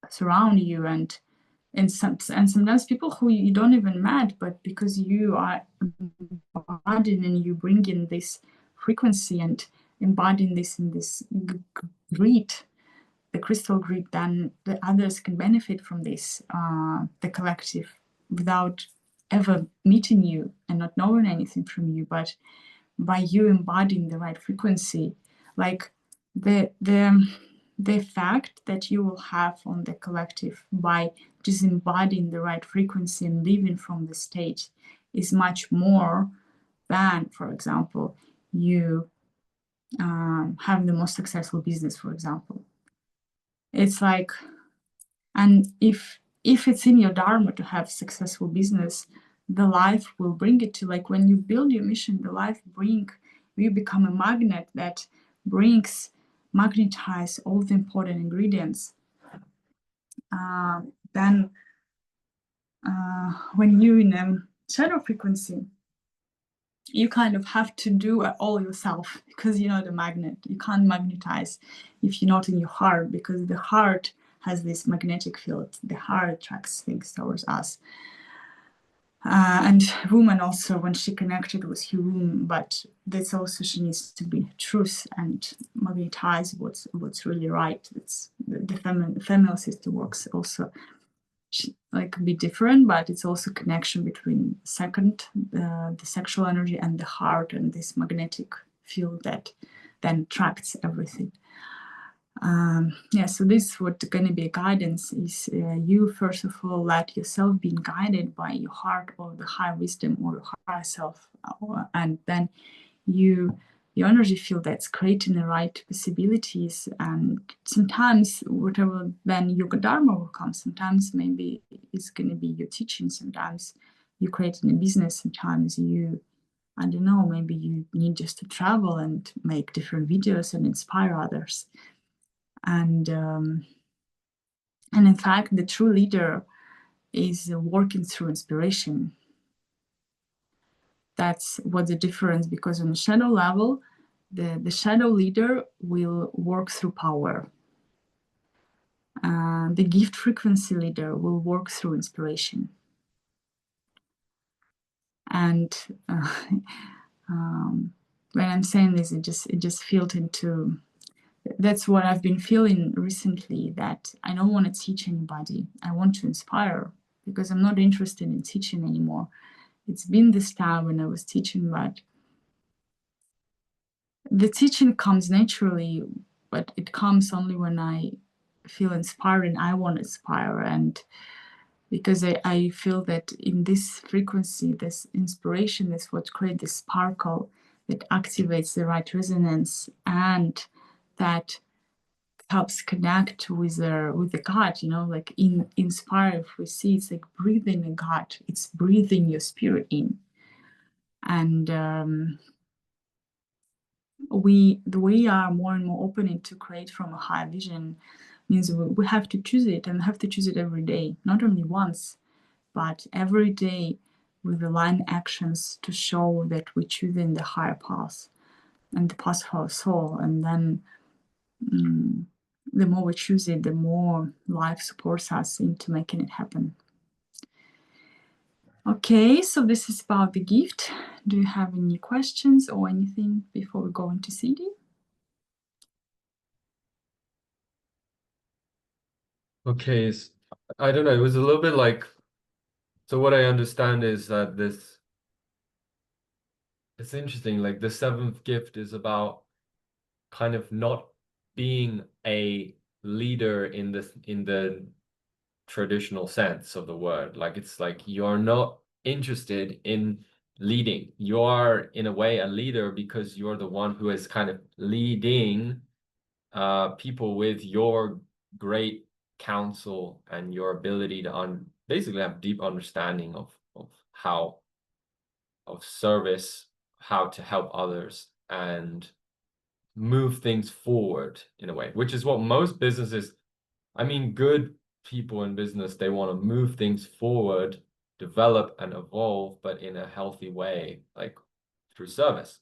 surround you, and sometimes people who you don't even met, but because you are embodying and you bring in this frequency and embodying this in this grid, the crystal grid, then the others can benefit from this, the collective, without ever meeting you and not knowing anything from you, but by you embodying the right frequency, like the effect that you will have on the collective by just embodying the right frequency and living from the state is much more than, for example, you having the most successful business, for example. It's like, and if it's in your dharma to have successful business, the life will bring it to, like when you build your mission, the life you become a magnet that magnetize all the important ingredients. Then when you're in a shadow frequency, you kind of have to do it all yourself, because you're not a magnet. You can't magnetize if you're not in your heart, because the heart has this magnetic field. The heart attracts things towards us. And woman also, when she connected with her womb, but that's also, she needs to be truth and magnetize what's really right. It's the feminine system works also like a bit different, but it's also connection between the sexual energy and the heart, and this magnetic field that then attracts everything. So this is what going to be a guidance is, you first of all let yourself be guided by your heart or the higher wisdom or your higher self, and then your energy field that's creating the right possibilities. And sometimes whatever, then your dharma will come. Sometimes maybe it's going to be your teaching, sometimes you're creating a business, sometimes I don't know, maybe you need just to travel and make different videos and inspire others. And in fact, the true leader is working through inspiration. That's what the difference, because on the shadow level, the shadow leader will work through power. The gift frequency leader will work through inspiration. And when I'm saying this, it just feels into, that's what I've been feeling recently, that I don't want to teach anybody. I want to inspire, because I'm not interested in teaching anymore. It's been this time when I was teaching, but the teaching comes naturally, but it comes only when I feel inspired and I want to inspire. And because I feel that in this frequency, this inspiration is what creates the sparkle that activates the right resonance, and that helps connect with the God, like in Inspire, if we see, it's like breathing a God, it's breathing your spirit in. And we are more and more opening to create from a higher vision, means we have to choose it, and have to choose it every day, not only once, but every day, with aligned actions to show that we're choosing the higher path and the path of our soul. And then the more we choose it, the more life supports us into making it happen. Okay, so this is about the gift. Do you have any questions or anything before we go into CD? Okay, I don't know, it was a little bit like, so what I understand is that it's interesting, like the seventh gift is about kind of not being a leader in the traditional sense of the word. Like it's like you're not interested in leading. You are in a way a leader because you're the one who is kind of leading people with your great counsel and your ability to basically have deep understanding of how of service, how to help others, and move things forward in a way, which is what most businesses, I mean, good people in business, they want to move things forward, develop and evolve, but in a healthy way, like through service.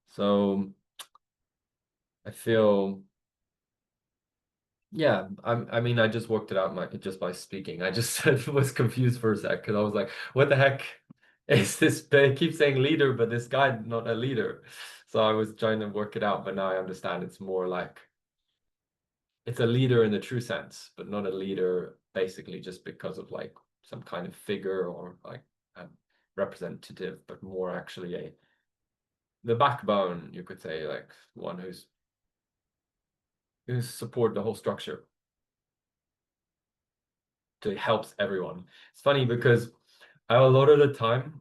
So I feel, yeah, I mean, I just worked it out just by speaking. I just was confused for a sec, because I was like, what the heck is this? They keep saying leader, but this guy not a leader. So I was trying to work it out, but now I understand it's more like it's a leader in the true sense, but not a leader basically just because of like some kind of figure or like representative, but more actually the backbone, you could say, like one who's support the whole structure. So it helps everyone. It's funny because a lot of the time,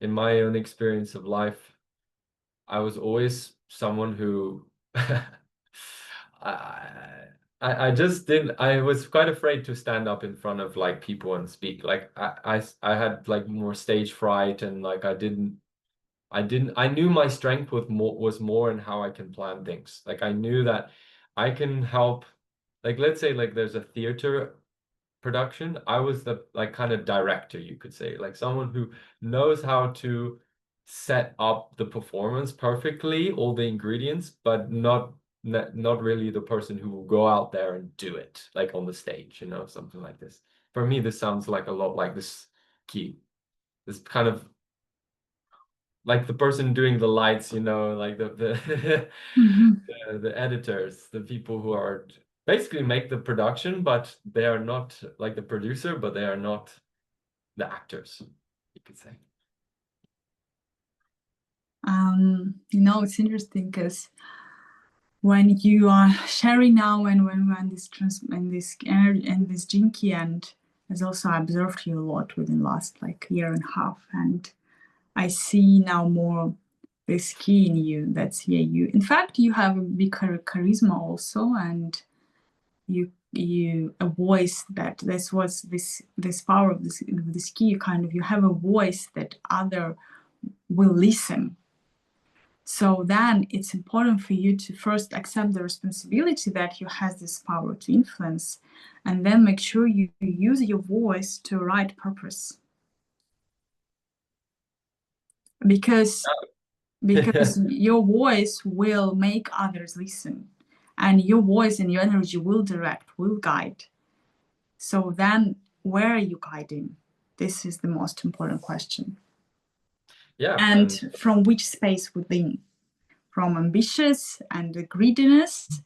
in my own experience of life, I was always someone who I just didn't. I was quite afraid to stand up in front of like people and speak. Like I had like more stage fright, and like I knew my strength was more in how I can plan things. Like I knew that I can help. Like let's say like there's a theater production. I was the like kind of director, you could say, like someone who knows how to set up the performance perfectly, all the ingredients, but not really the person who will go out there and do it, like on the stage, something like this. For me, this sounds like a lot like this key, this kind of like the person doing the lights, like the Mhm. the editors, the people who are basically make the production, but they are not like the producer, but they are not the actors, you could say. It's interesting because when you are sharing now and when this energy and this jinky, and as also I observed you a lot within last like year and a half, and I see now more this key in you. That's you. In fact, you have a big charisma also, and you a voice that this was this power of this key. You have a voice that other will listen. So then it's important for you to first accept the responsibility that you has this power to influence, and then make sure you use your voice to right purpose. Because your voice will make others listen, and your voice and your energy will direct, will guide. So then where are you guiding? This is the most important question. Yeah. And from which space within? From ambitious and the greediness,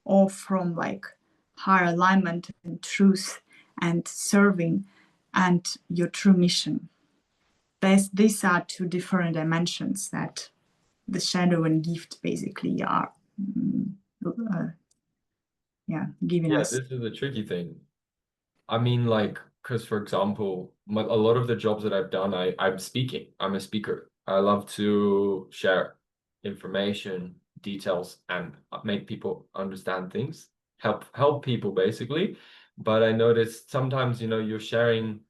or from like higher alignment and truth and serving and your true mission? These are two different dimensions that the shadow and gift basically are giving Yeah, us. this is the tricky thing. I mean, like, because for example, a lot of the jobs that I've done, I'm speaking. I'm a speaker. I love to share information, details, and make people understand things, help people basically. But I noticed sometimes, you're sharing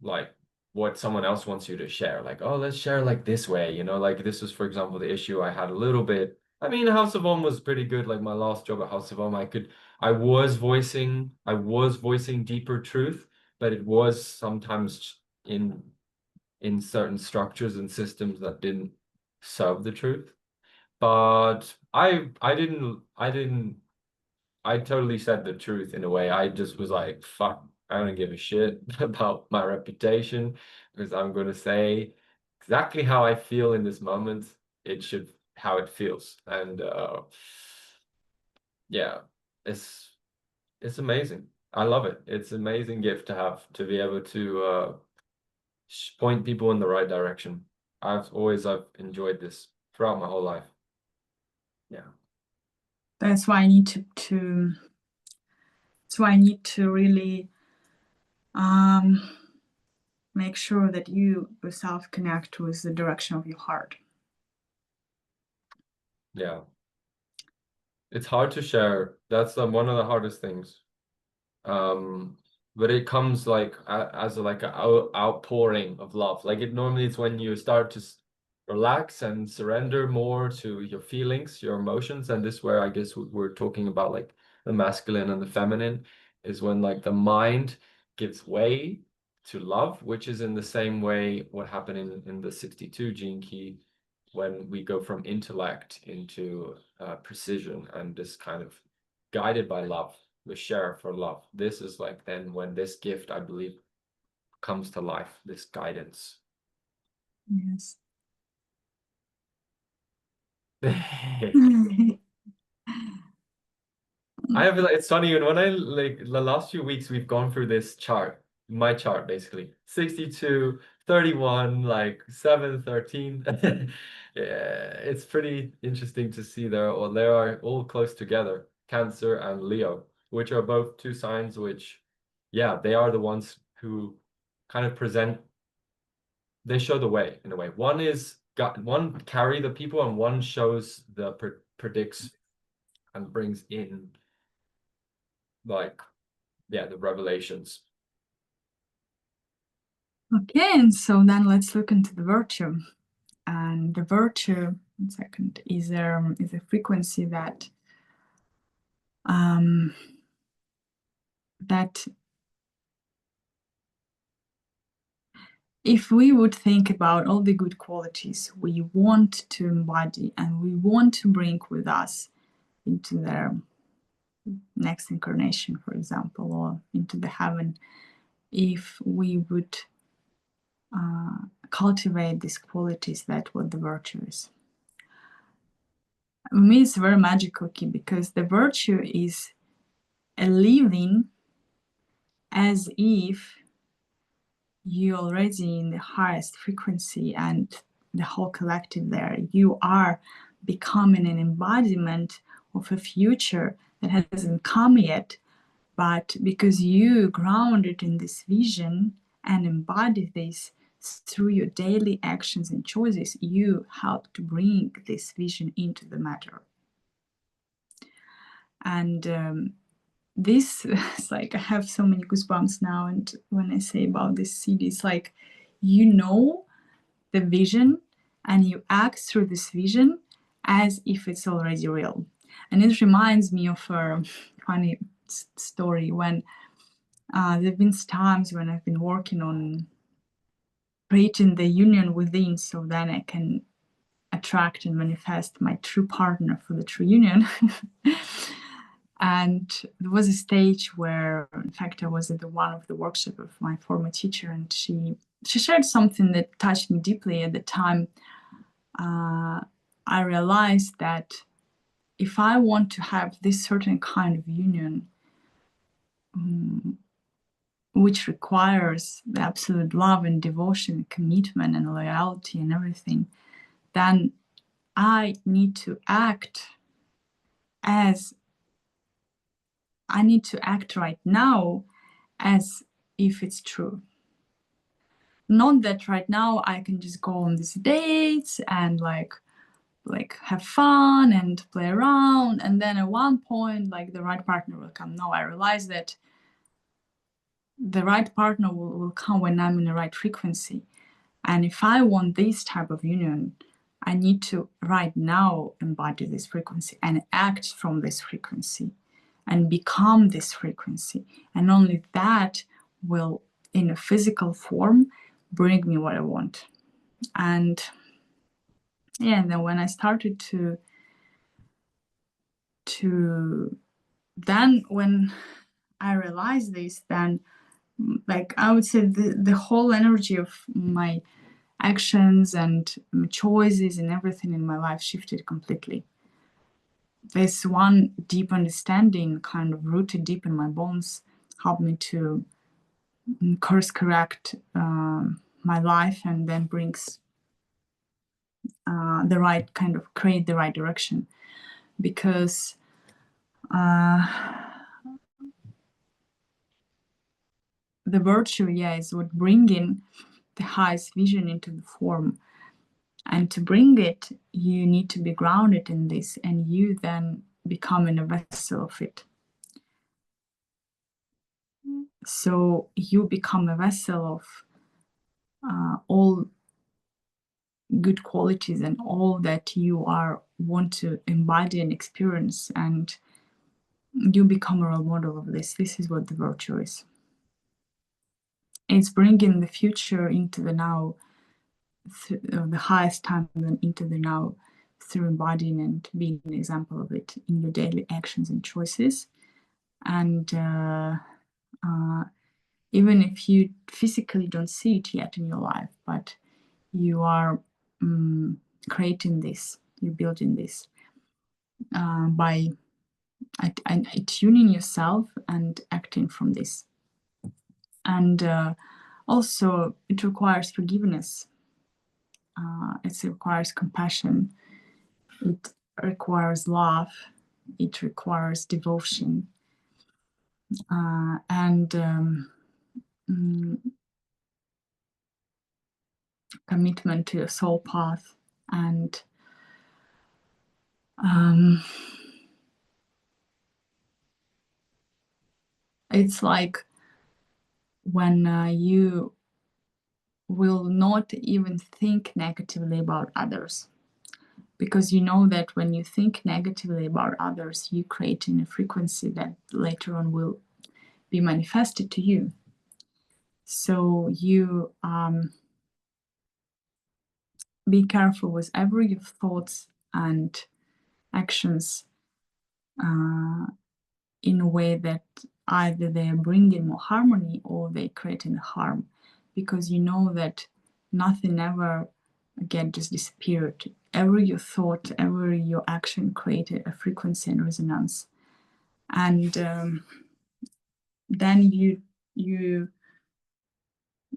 like what someone else wants you to share. Like, oh, let's share like this way, like this was, for example, the issue I had a little bit. I mean, House of Om was pretty good. Like my last job at House of Om, I was voicing deeper truth, but it was sometimes in certain structures and systems that didn't serve the truth. But I totally said the truth in a way. I just was like, fuck, I don't give a shit about my reputation because I'm going to say exactly how I feel in this moment. How it feels. And yeah, it's amazing. I love it. It's an amazing gift to have, to be able to point people in the right direction. I've enjoyed this throughout my whole life. Yeah. That's why I need to that's why I need to really make sure that you yourself connect with the direction of your heart. Yeah. It's hard to share. That's one of the hardest things. But it comes like as like an outpouring of love. Like normally it's when you start to relax and surrender more to your feelings, your emotions, and this where I guess we're talking about like the masculine and the feminine is when like the mind gives way to love, which is in the same way what happened in the 62 gene key when we go from intellect into precision and this kind of guided by love, the share for love. This is like then when this gift, I believe, comes to life, this guidance. Yes. I have it's funny when I like the last few weeks we've gone through this chart my chart basically 62, 31, like 7, 13. Yeah, it's pretty interesting to see there, or they are all close together, Cancer and Leo, which are both two signs which, yeah, they are the ones who kind of present, they show the way in a way. One carry the people, and one shows the predicts and brings in, like, yeah, the revelations. Okay, and so then let's look into the virtue. And the virtue, 1 second, is a frequency that that if we would think about all the good qualities we want to embody and we want to bring with us into their next incarnation, for example, or into the heaven, if we would cultivate these qualities, that's what the virtue is. For me, it's very magical key, because the virtue is a living as if you're already in the highest frequency, and the whole collective there, you are becoming an embodiment of a future that hasn't come yet, but because you grounded in this vision and embody this through your daily actions and choices, you help to bring this vision into the matter. And this is like, I have so many goosebumps now, and when I say about this seed, it's like, you know the vision and you act through this vision as if it's already real. And it reminds me of a funny story when there have been times when I've been working on creating the union within, so then I can attract and manifest my true partner for the true union. And there was a stage where, in fact, I was at one of the workshops of my former teacher, and she shared something that touched me deeply. At the time, I realized that if I want to have this certain kind of union, which requires the absolute love and devotion, commitment and loyalty and everything, then I need to act right now as if it's true. Not that right now I can just go on these dates and like have fun and play around, and then at one point like the right partner will come. No, I realize that the right partner will come when I'm in the right frequency. And if I want this type of union, I need to right now embody this frequency and act from this frequency and become this frequency. And only that will, in a physical form, bring me what I want. And yeah, and then when I started then when I realized this, then like I would say the whole energy of my actions and choices and everything in my life shifted completely. This one deep understanding, kind of rooted deep in my bones, helped me to course correct my life, and then brings the right kind of create the right direction. Because the virtue, yeah, is what bringing the highest vision into the form. And to bring it, you need to be grounded in this, and you then becoming a vessel of it. So you become a vessel of all good qualities and all that you want to embody and experience, and you become a role model of this. This is what the virtue is. It's bringing the future into the now, the highest time into the now, through embodying and being an example of it in your daily actions and choices. And even if you physically don't see it yet in your life, but you are creating this, you're building this by tuning yourself and acting from this. And also, it requires forgiveness. It requires compassion. It requires love. It requires devotion. And commitment to your soul path. And it's like when you will not even think negatively about others, because you know that when you think negatively about others, you create a frequency that later on will be manifested to you. So you be careful with every thoughts and actions in a way that either they are bringing more harmony or they creating harm, because you know that nothing ever again just disappeared. Every your thought, every your action created a frequency and resonance, and then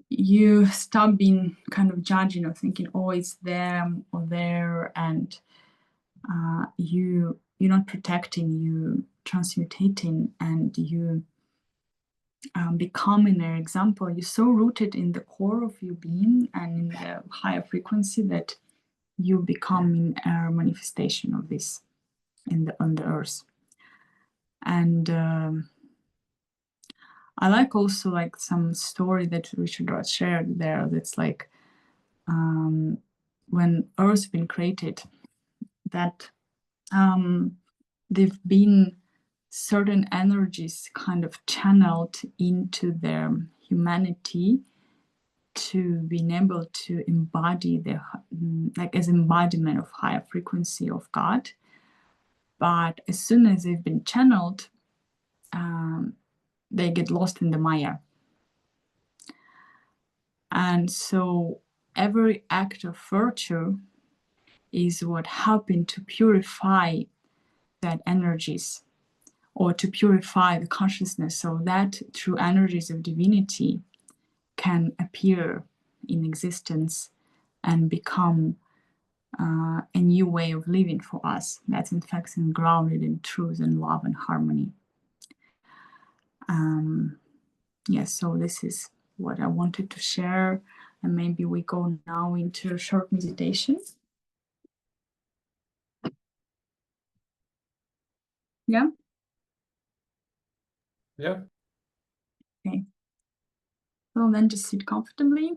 you stop being kind of judging or thinking, oh, it's them or there, and you're not protecting, you transmutating, and you becoming an example. You're so rooted in the core of your being and in the higher frequency that you become a manifestation of this on the earth. And I like also like some story that Richard Roth shared there. That's like when Earth's been created, that they've been certain energies kind of channeled into their humanity to being able to embody the like as embodiment of higher frequency of God. But as soon as they've been channeled, they get lost in the Maya. And so every act of virtue is what helping to purify that energies, or to purify the consciousness, so that through energies of divinity can appear in existence and become a new way of living for us that's in fact grounded in truth and love and harmony. Yes, so this is what I wanted to share, and maybe we go now into a short meditation. Yeah. Yeah. Okay. So then just sit comfortably.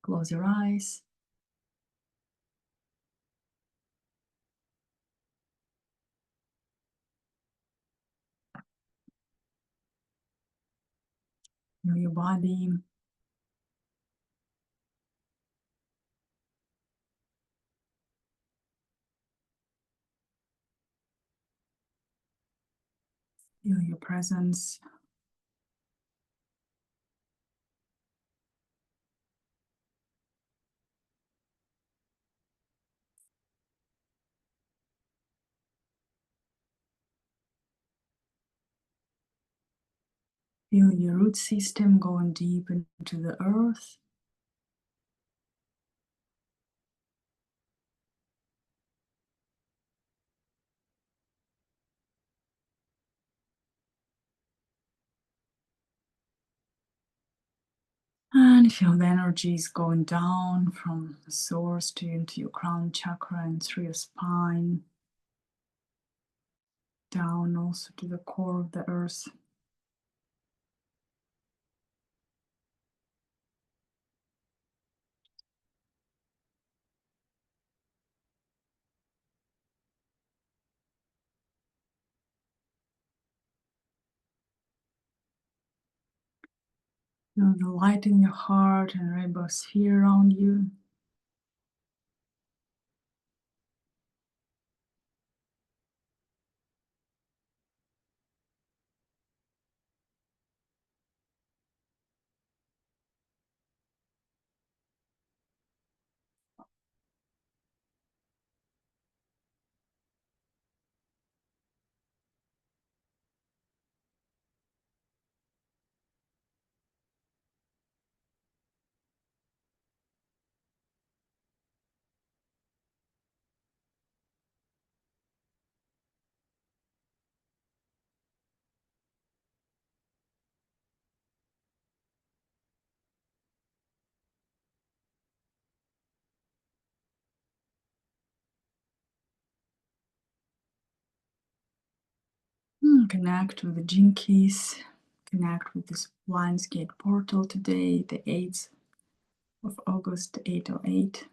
Close your eyes. Feel your body. Feel your presence. Feel your root system going deep into the earth. And feel the energies going down from the source to into your crown chakra and through your spine. Down also to the core of the earth. Feel the light in your heart and rainbow sphere around you. Connect with the gene keys, connect with this Lionsgate portal today, the 8th of August, 808.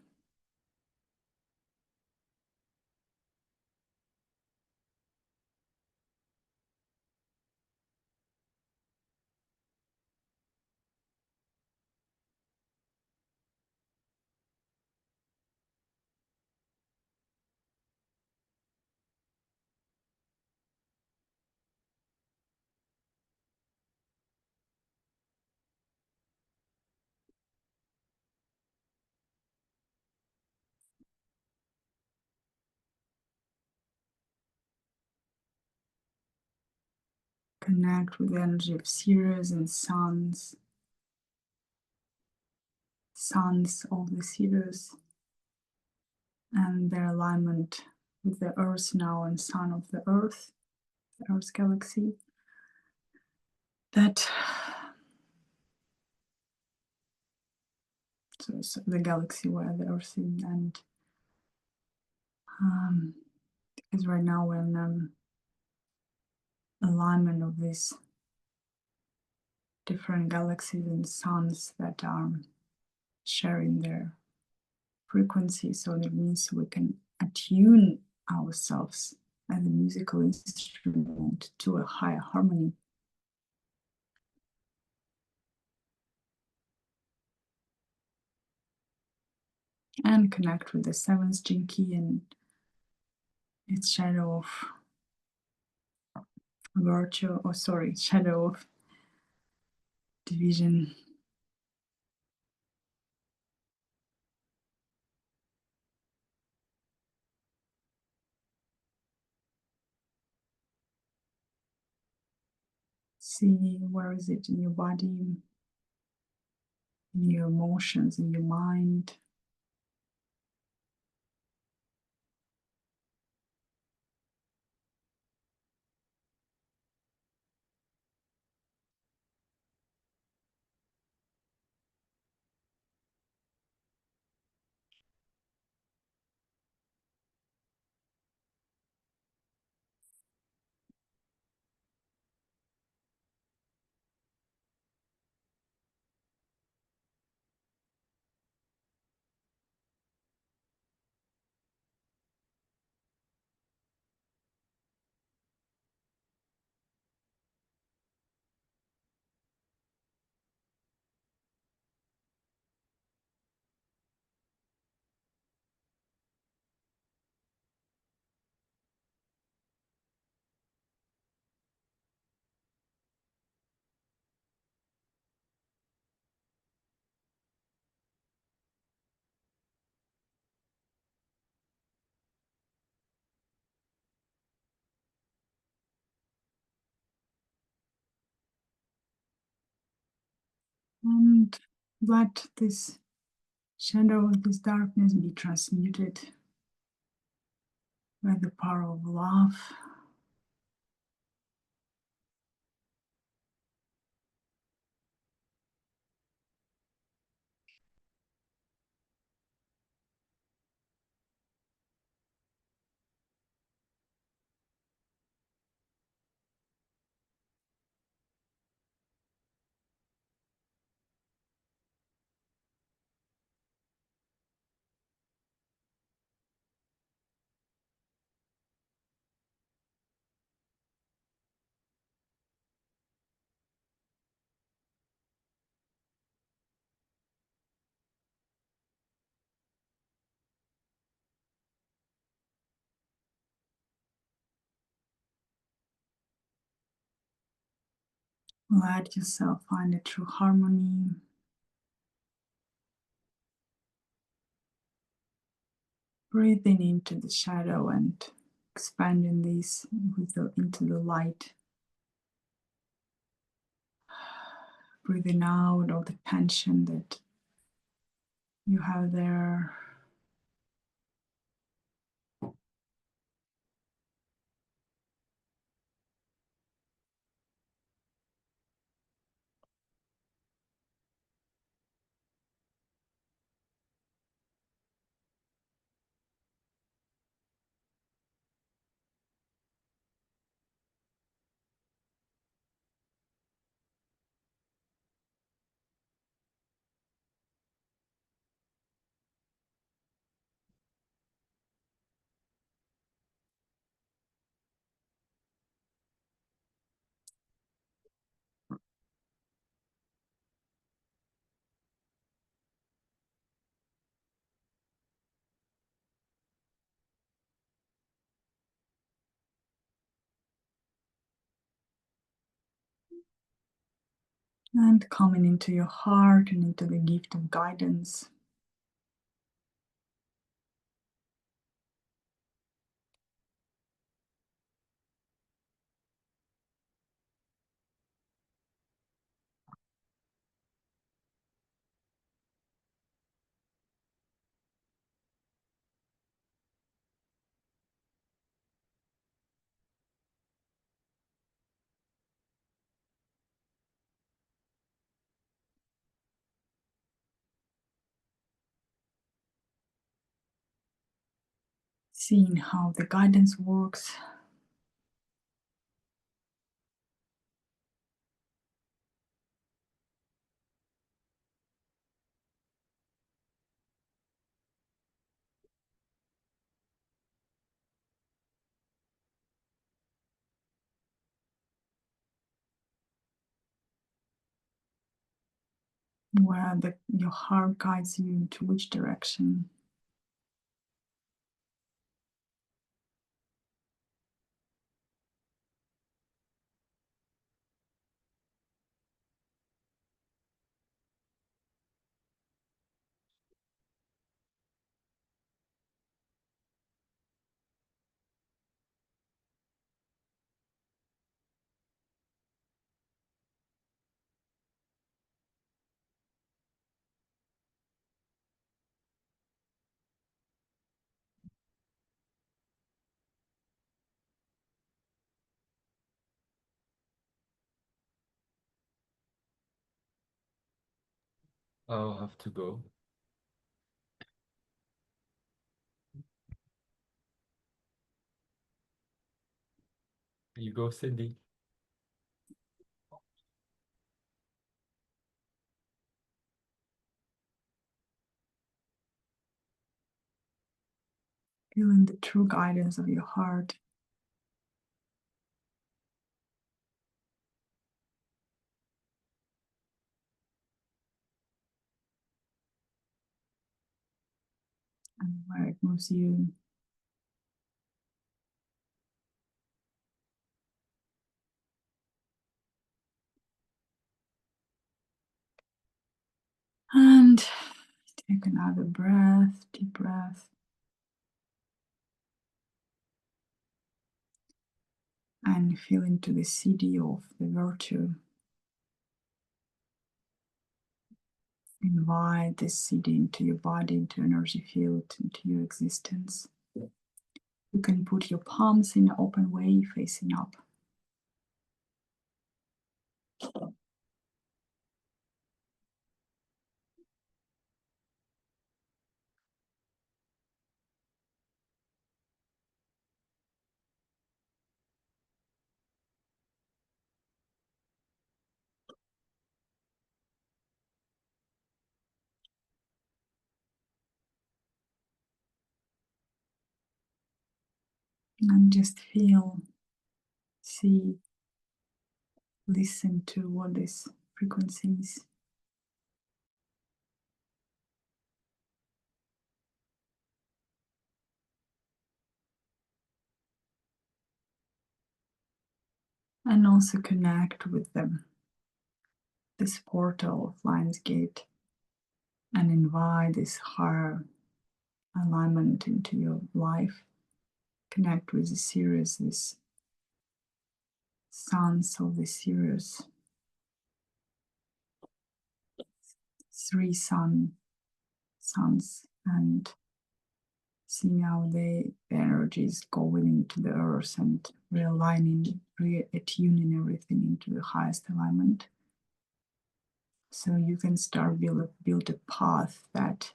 Connect with the energy of Sirius and sons of the Sirius, and their alignment with the Earth now and Sun of the Earth galaxy. That so the galaxy where the Earth is, and because right now we're in alignment of these different galaxies and suns that are sharing their frequency. So that means we can attune ourselves as a musical instrument to a higher harmony. And connect with the 7th gene key and its shadow of virtue, or sorry, shadow of division. See where is it in your body, in your emotions, in your mind. And let this shadow, this darkness be transmuted by the power of love. Let yourself find a true harmony. Breathing into the shadow and expanding this into the light. Breathing out all the tension that you have there. And coming into your heart and into the gift of guidance. Seeing how the guidance works. Where your heart guides you into which direction. I'll have to go. You go, Cindy. Feeling the true guidance of your heart. And where it moves you. And take another breath, deep breath. And feel into the city of the virtue. Invite this city into your body, into energy field, into your existence. You can put your palms in an open way, facing up. And just feel, see, listen to what this frequency is. And also connect with them, this portal of Lionsgate, and invite this higher alignment into your life. Connect with the Sirius, this sons of the Sirius, three sons, and see how the energy is going into the earth and realigning, attuning everything into the highest alignment. So you can start build a path that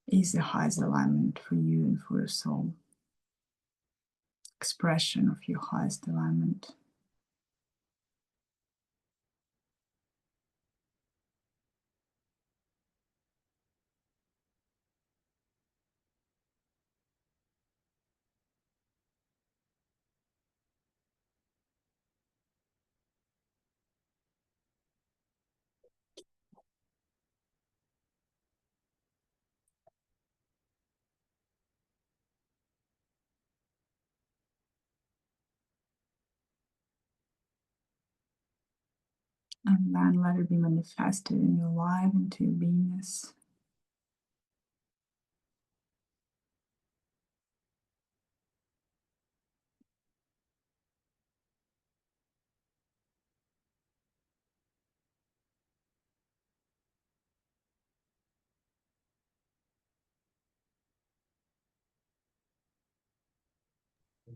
is the highest alignment for you and for your soul. Expression of your highest alignment. And then let it be manifested in your life, into your beingness.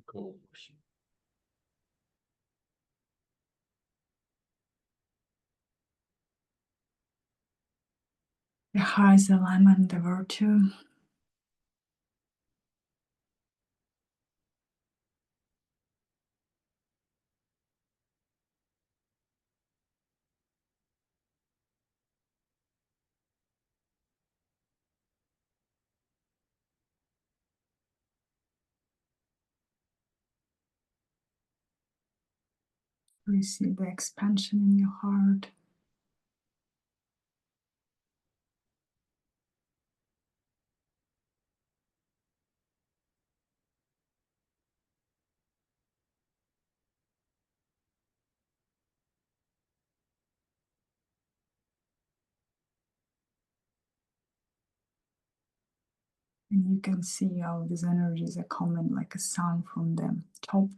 Cool. The highest alignment, the virtue. Receive the expansion in your heart. And you can see how these energies are coming like a sound from the top,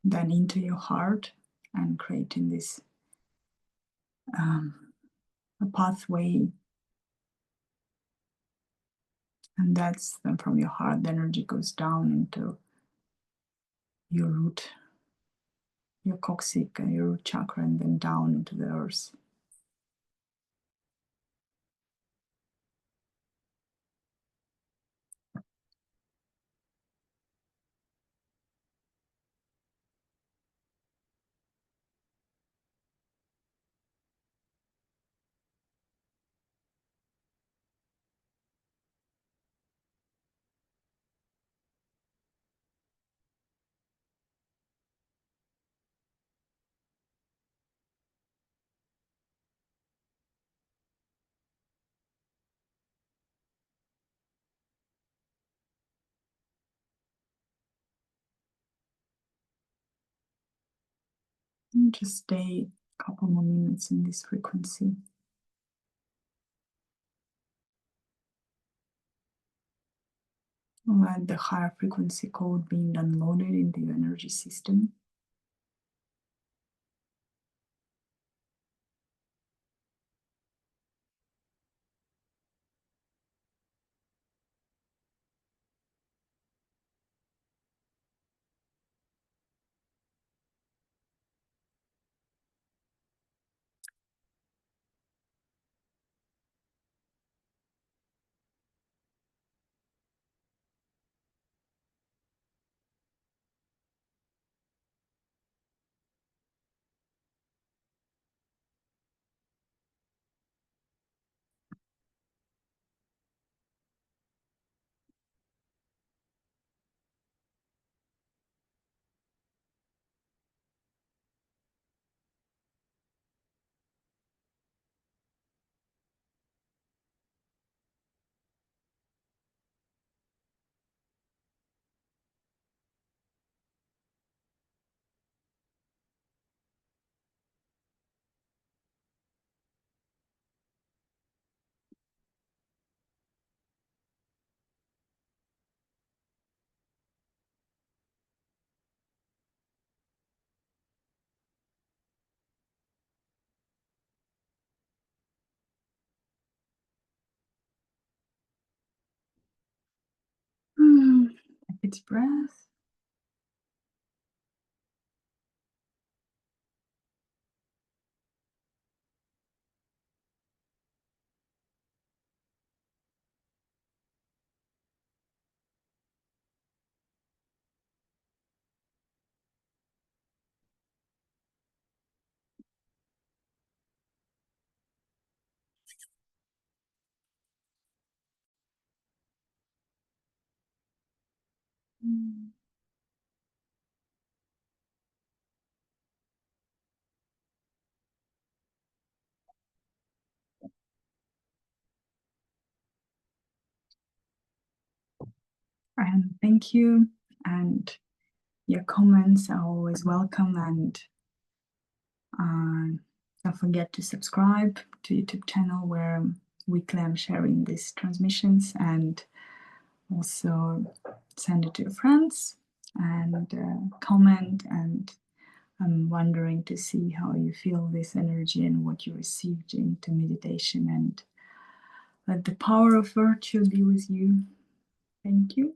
then into your heart, and creating this a pathway. And that's then from your heart, the energy goes down into your root, your coccyx, and your root chakra, and then down into the earth. And just stay a couple more minutes in this frequency. Let the higher frequency code being downloaded into your energy system. Take a deep breath. And thank you. And your comments are always welcome. And Don't forget to subscribe to YouTube channel where weekly I'm sharing these transmissions, and also send it to your friends and comment. And I'm wondering to see how you feel this energy and what you received into meditation, and let the power of virtue be with you. Thank you.